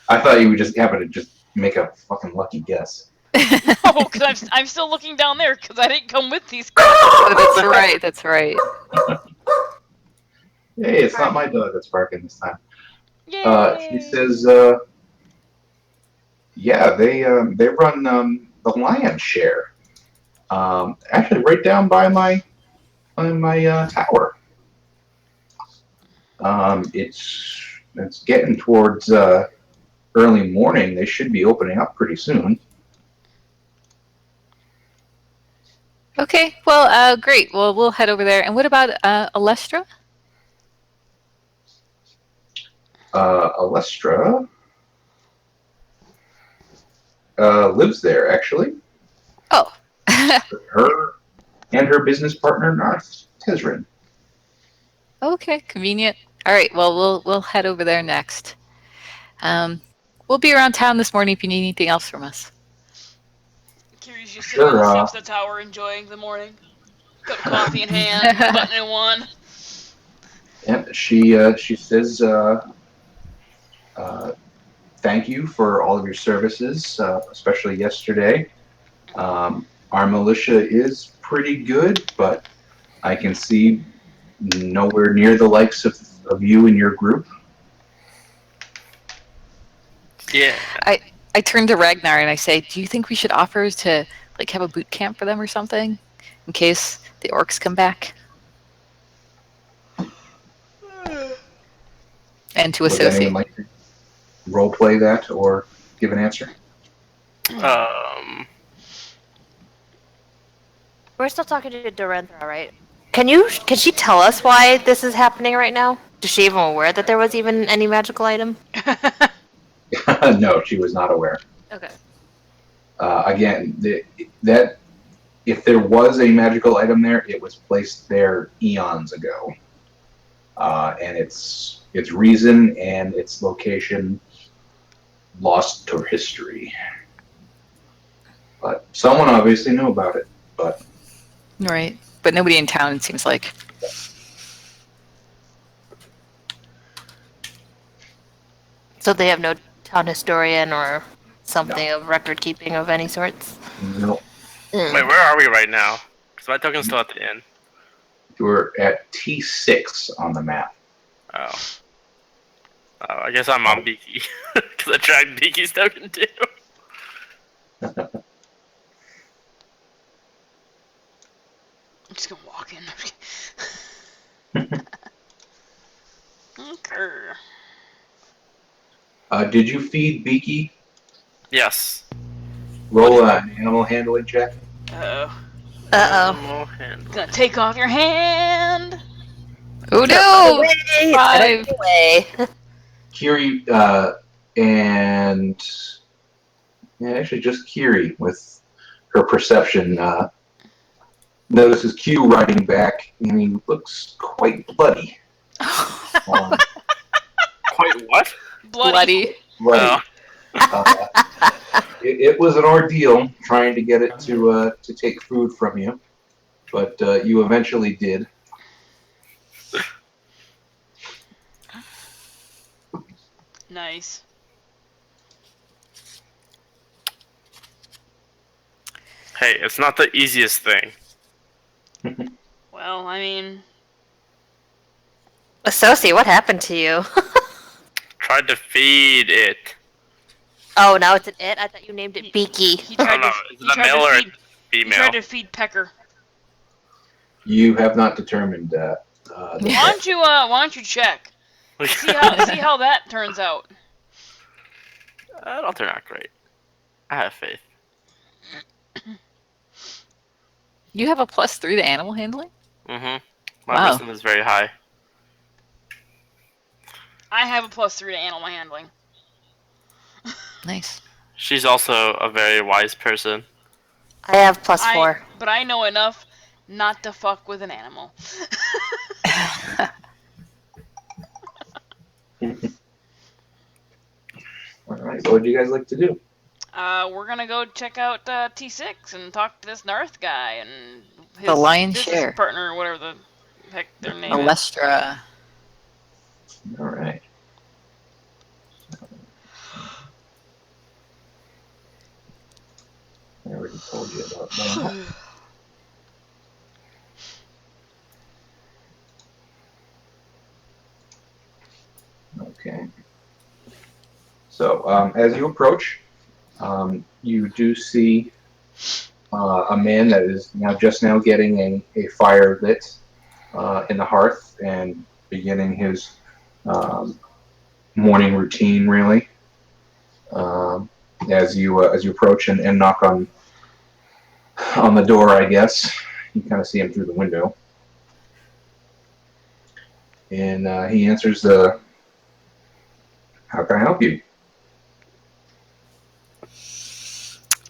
I thought you would just happen to just make a fucking lucky guess. No, because I'm still looking down there because I didn't come with these guys. Oh, that's right. That's right. Hey, it's not my dog that's barking this time. Yay! She says, yeah, they run the lion's share. Actually, right down by my tower. It's getting towards early morning. They should be opening up pretty soon. Okay. Well, great. Well, we'll head over there. And what about Alestra? Alestra lives there, actually. Oh. Her and her business partner, Narth Tezrin. Okay. Convenient. All right. Well, we'll head over there next. We'll be around town this morning if you need anything else from us. Kiri's just sitting on Sure, the steps of the tower enjoying the morning. Cup of coffee in hand, button in one. And she says, thank you for all of your services, especially yesterday. Our militia is pretty good, but I can see nowhere near the likes of you and your group. Yeah. I turn to Ragnar and I say, "Do you think we should offer to like have a boot camp for them or something, in case the orcs come back?" And to Would anyone associate. like to role play that or give an answer? We're still talking to Dorenthra, right? Can she tell us why this is happening right now? Is she even aware that there was even any magical item? No, she was not aware. Okay. Again, that if there was a magical item there, it was placed there eons ago, and its reason and its location lost to history. But someone obviously knew about it. But Right. But nobody in town, it seems like. So they have no town historian or something of record keeping of any sorts? no, Wait, where are we right now? Because my token's still at the inn. we're at T6 on the map. Oh. Oh, I guess I'm on Beaky. Because I tried Beaky's token too. I'm just gonna walk in. Okay. Did you feed Beaky? Yes. Roll an animal handling check. Uh-oh. Uh-oh. Gonna take off your hand. Oh no! Five. Away. Kiri and actually just Kiri with her perception notices Q riding back, and he looks quite bloody. Quite what? Bloody. Bloody. Oh. It was an ordeal trying to get it to take food from you, but you eventually did. Nice. Hey, it's not the easiest thing. Well, I mean, Associate, what happened to you? Tried to feed it. Oh, now it's an it? I thought you named it Beaky. he I tried don't know. to. Is He it a tried male to or a feed. He female? tried to feed Pecker. You have not determined that. Why don't you check? See how that turns out. That'll turn out great. I have faith. You have a +3 to animal handling? Mm-hmm. My Wow. wisdom is very high. I have a +3 to animal handling. Nice. She's also a very wise person. I have +4. But I know enough not to fuck with an animal. All right. What would you guys like to do? We're gonna go check out T6 and talk to this Narth guy and his The lion's business share. partner, whatever the heck their name is. Alestra. All right. I already told you about that. Okay. So as you approach, you do see a man that is just now getting a fire lit in the hearth and beginning his morning routine. Really, as you approach and knock on the door, I guess you kind of see him through the window, and he answers the, "How can I help you?"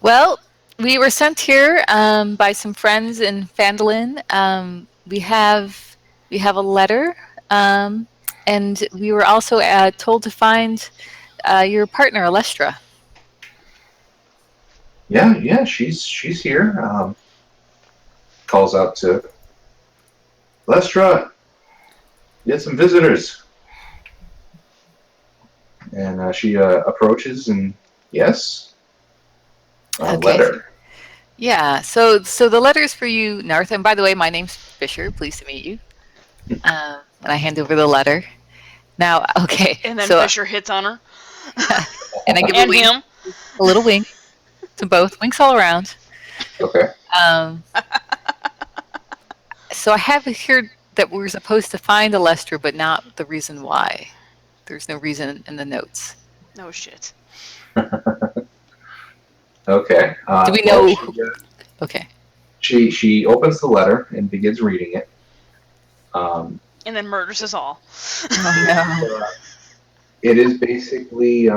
Well, we were sent here by some friends in Phandalin. We have a letter, and we were also told to find your partner, Alestra. Yeah, she's here. Calls out to Lestra, get some visitors. And she approaches and, yes, Okay. letter. Yeah. So the letter's for you, Narth. And by the way, my name's Fisher. Pleased to meet you. And I hand over the letter. Now, okay. And then so, Fisher hits on her. and I give And him. a little wink to both. Winks all around. Okay. So I have here that we're supposed to find Alestra, but not the reason why. There's no reason in the notes. No shit. Okay. Do we know? Well, Okay. she opens the letter and begins reading it. And then murders us all. Oh no. It is basically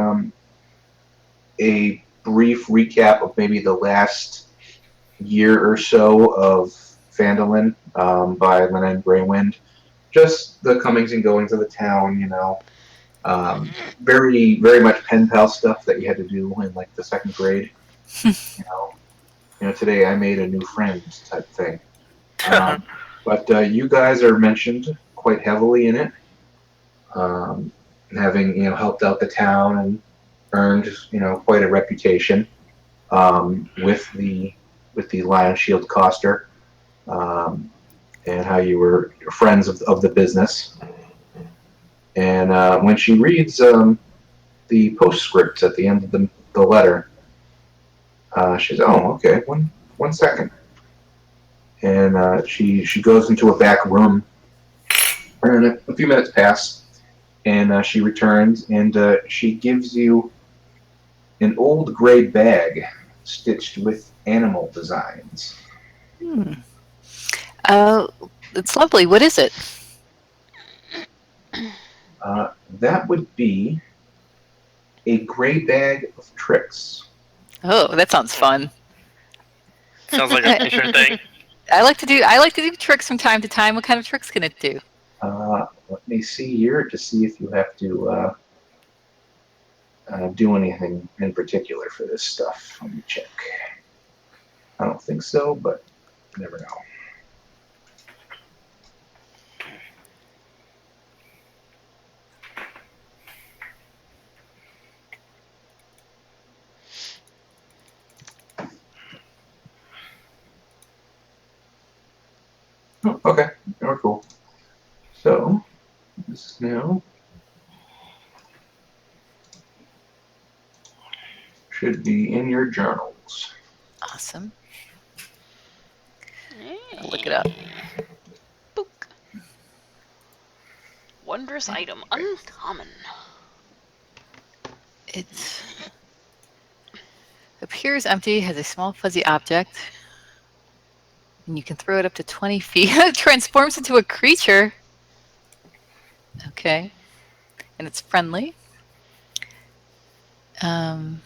a brief recap of maybe the last year or so of Phandalin by Lynn Greywind. Just the comings and goings of the town, very, very much pen pal stuff that you had to do in like the second grade. Today I made a new friend type thing. But you guys are mentioned quite heavily in it, having helped out the town and earned quite a reputation with the Lion Shield Coster, and how you were friends of the business. And when she reads the postscript at the end of the letter, she says, "Oh, okay, one second." And she goes into a back room, and a few minutes pass, and she returns, and she gives you an old gray bag stitched with animal designs. It's lovely. What is it? That would be a gray bag of tricks. Oh, that sounds fun. Sounds like a Fisher thing. I like to do tricks from time to time. What kind of tricks can it do? Let me see here to see if you have to do anything in particular for this stuff. Let me check. I don't think so, but you never know. Oh, okay, very cool. So, this is now should be in your journals. Awesome. I'll look it up. Book. Wondrous item. Uncommon. It appears empty, has a small fuzzy object, and you can throw it up to 20 feet. It transforms into a creature. Okay. and it's friendly. Ooh.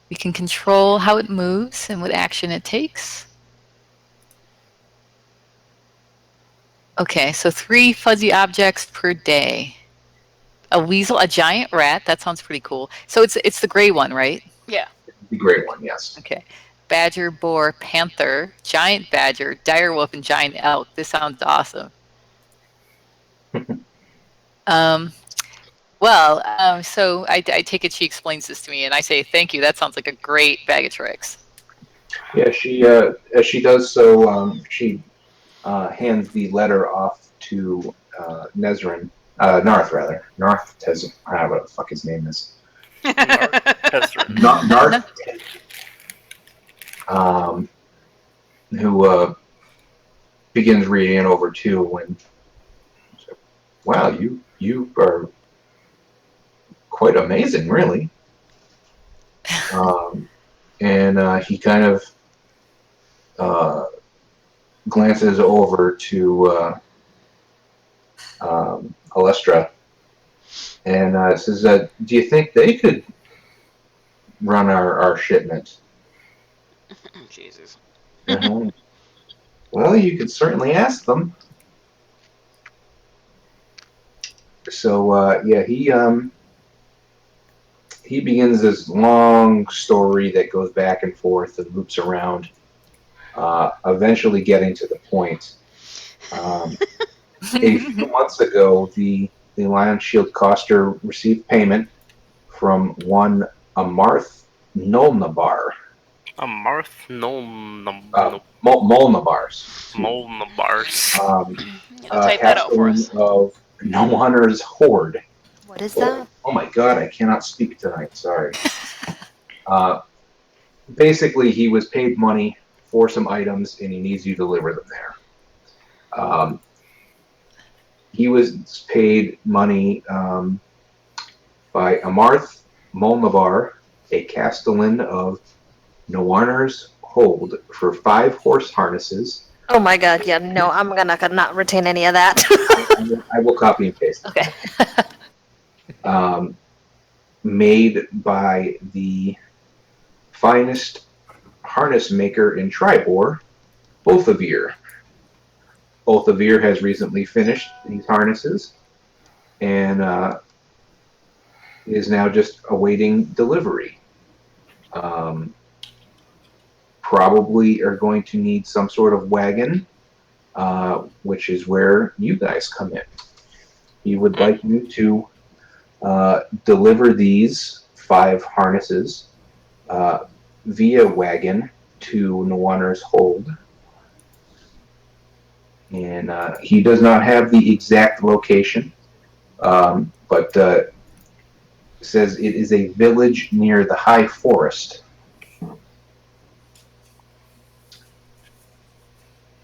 We can control how it moves and what action it takes. Okay, so 3 fuzzy objects per day. A weasel, a giant rat. That sounds pretty cool. So it's the gray one, right? Yeah. The great one, yes. Okay. Badger, boar, panther, giant badger, direwolf, and giant elk. This sounds awesome. So I take it she explains this to me, and I say, thank you. That sounds like a great bag of tricks. Yeah, as she does so, she hands the letter off to Nezrin, Narth rather. Narth Tez, what the fuck his name is. Narth, who begins reading it over too. When, wow, you are quite amazing, really. And he kind of glances over to Alestra and says, "Do you think they could run our shipment?" Jesus. Uh-huh. Well, you could certainly ask them. So yeah, he begins this long story that goes back and forth and loops around, eventually getting to the point. A few months ago, the Lion Shield Coster received payment from one Amarth Nolnabar. Marth Molnabars. Molnabars. Type that out for us. Of No Hunter's Horde. What is that? Oh my god, I cannot speak tonight, sorry. Basically, he was paid money for some items and he needs you to deliver them there. He was paid money by Amarth Molnabar, a castellan of Noarner's Hold, for 5 horse harnesses. Oh my god, yeah, no, I'm gonna not retain any of that. I will copy and paste. Okay. Made by the finest harness maker in Triboar, Othavir. Othavir has recently finished these harnesses and is now just awaiting delivery. Probably are going to need some sort of wagon, which is where you guys come in. He would like you to deliver these 5 harnesses via wagon to Nwaner's Hold. And he does not have the exact location, but says it is a village near the High Forest.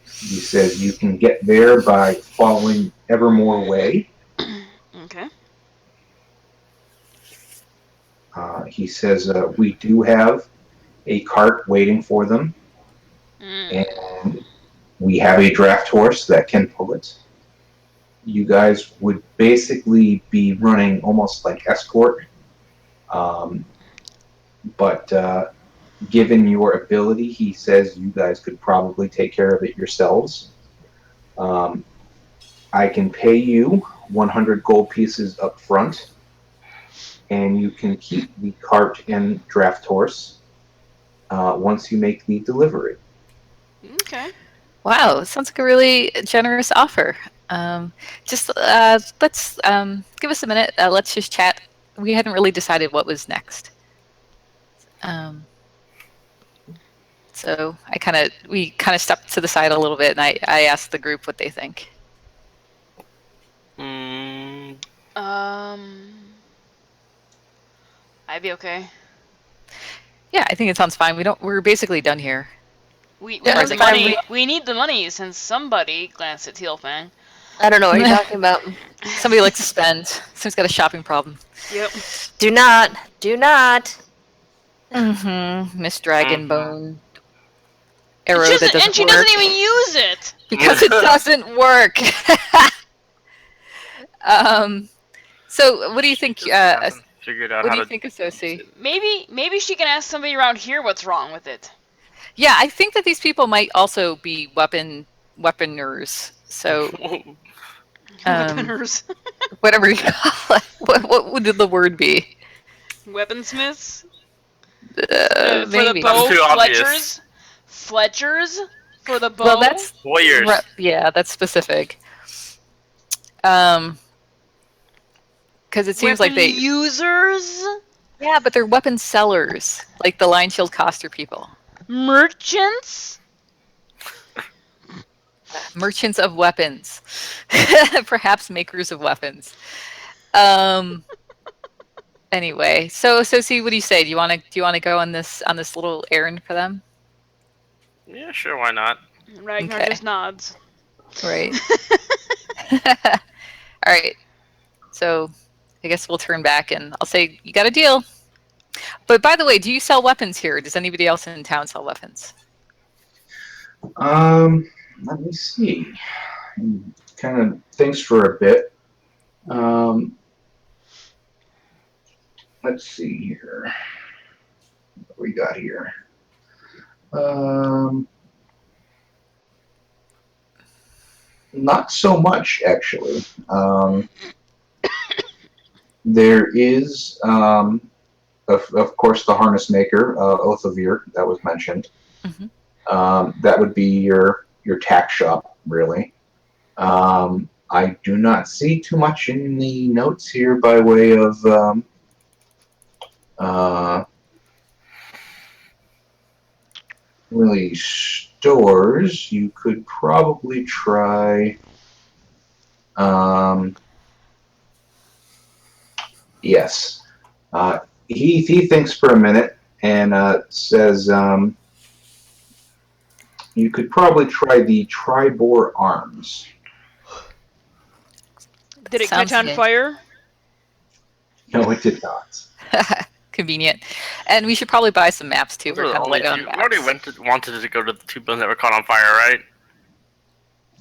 He says you can get there by following Evermore Way. Okay. He says we do have a cart waiting for them, and we have a draft horse that can pull it. You guys would basically be running almost like escort, but given your ability, he says you guys could probably take care of it yourselves. I can pay you 100 gold pieces up front, and you can keep the cart and draft horse once you make the delivery. Okay. Wow, sounds like a really generous offer. Let's give us a minute. Let's just chat. We hadn't really decided what was next. So we kind of stepped to the side a little bit, and I asked the group what they think. I'd be okay. Yeah, I think it sounds fine. We're basically done here. We Yeah, need it's the fine. money. We need the money since somebody glanced at Tealfang. I don't know what you're talking about. Somebody likes to spend. Somebody's got a shopping problem. Yep. Do not. Miss Dragonbone. Arrow that doesn't and she work. doesn't even use it! Because it doesn't work. So what do you think? Just haven't figured out What how do you to. think, Associ? Maybe she can ask somebody around here what's wrong with it. Yeah, I think that these people might also be weaponers. So Weaponers. whatever you call it. What would the word be? Weaponsmiths? For the Maybe. bow, That's too Fletchers? obvious. Fletchers? For the bow? Well, that's Warriors. yeah, that's specific. Because it seems like Weapon they users? yeah, but they're weapon sellers, like the Line Shield Coster people. Merchants? Merchants of weapons, perhaps makers of weapons. Anyway, so see, what do you say? Do you want to go on this little errand for them? Yeah, sure. Why not? Ragnar Okay. just nods. Right. All right. So I guess we'll turn back and I'll say you got a deal. But by the way, do you sell weapons here? Does anybody else in town sell weapons? Let me see. Kind of thinks for a bit. Let's see here. What we got here? Not so much, actually. There is, of course, the harness maker, Othavir, that was mentioned. That would be your tack shop, really. I do not see too much in the notes here by way of really stores. You could probably try. Yes. He thinks for a minute and says you could probably try the Triboar arms. Did it Sounds catch on good. fire? No, it did not. Convenient. And we should probably buy some maps too. Those We're are the kind of only light on two. maps. We already wanted to go to the two buildings that were caught on fire, right?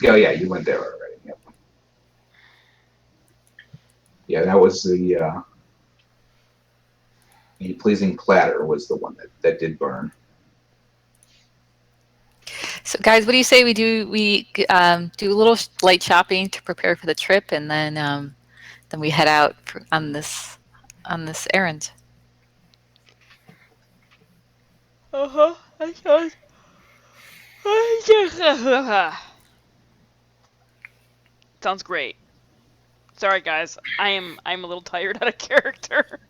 Oh yeah, you went there already. Yep. Yeah, that was the pleasing platter was the one that did burn. So, guys, what do you say we do a little light shopping to prepare for the trip, and then we head out on this errand. Uh-huh. Sounds great. Sorry guys, I'm a little tired out of character.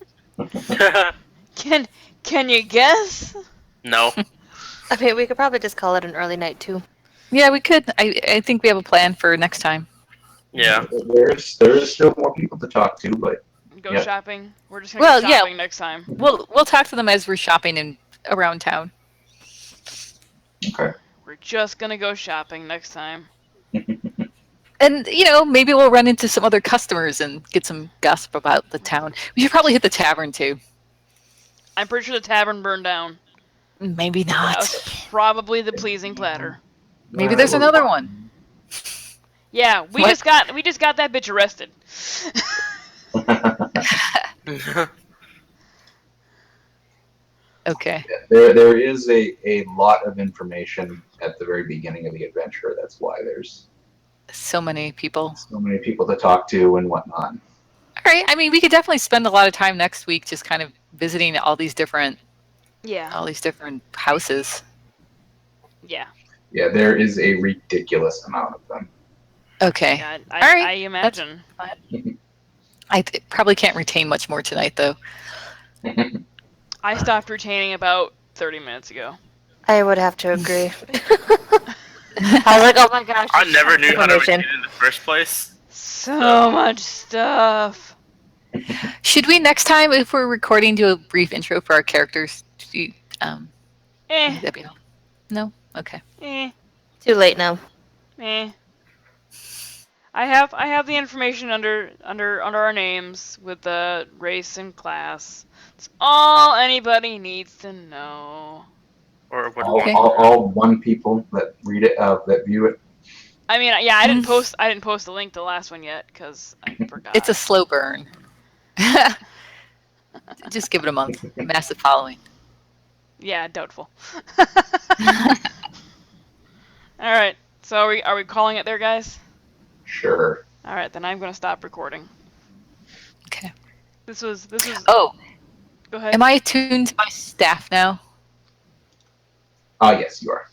Can you guess? No. I mean, we could probably just call it an early night too. Yeah, we could. I think we have a plan for next time. Yeah. There's still more people to talk to, but Go yeah. shopping. We're just gonna go shopping next time. We'll talk to them as we're shopping around town. Okay. We're just gonna go shopping next time. And maybe we'll run into some other customers and get some gossip about the town. We should probably hit the tavern too. I'm pretty sure the tavern burned down. Maybe That not. was probably the pleasing platter. Maybe there's another one. Yeah, we What? just got that bitch arrested. Okay. There is a lot of information at the very beginning of the adventure. That's why there's So many people. so many people to talk to and whatnot. All right. I mean, we could definitely spend a lot of time next week just kind of visiting all these different houses. Yeah. Yeah, there is a ridiculous amount of them. Okay. Yeah, All right. I imagine. I probably can't retain much more tonight, though. I stopped retaining about 30 minutes ago. I would have to agree. I was like, oh my gosh. I never knew how to retain information. it in the first place. So much stuff. Should we next time, if we're recording, do a brief intro for our characters? That'd be helpful. No? Okay. Too late now. I have the information under our names with the race and class. It's all anybody needs to know. Or would All, Okay. all one people that read it, that view it. I mean, yeah, I didn't post the link to the last one yet because I forgot. It's a slow burn. Just give it a month. Massive following. Yeah, doubtful. All right. So are we calling it there, guys? Sure. All right, then I'm gonna stop recording. Okay. This was. Oh, Go ahead. am I attuned to my staff now? Ah, yes, you are.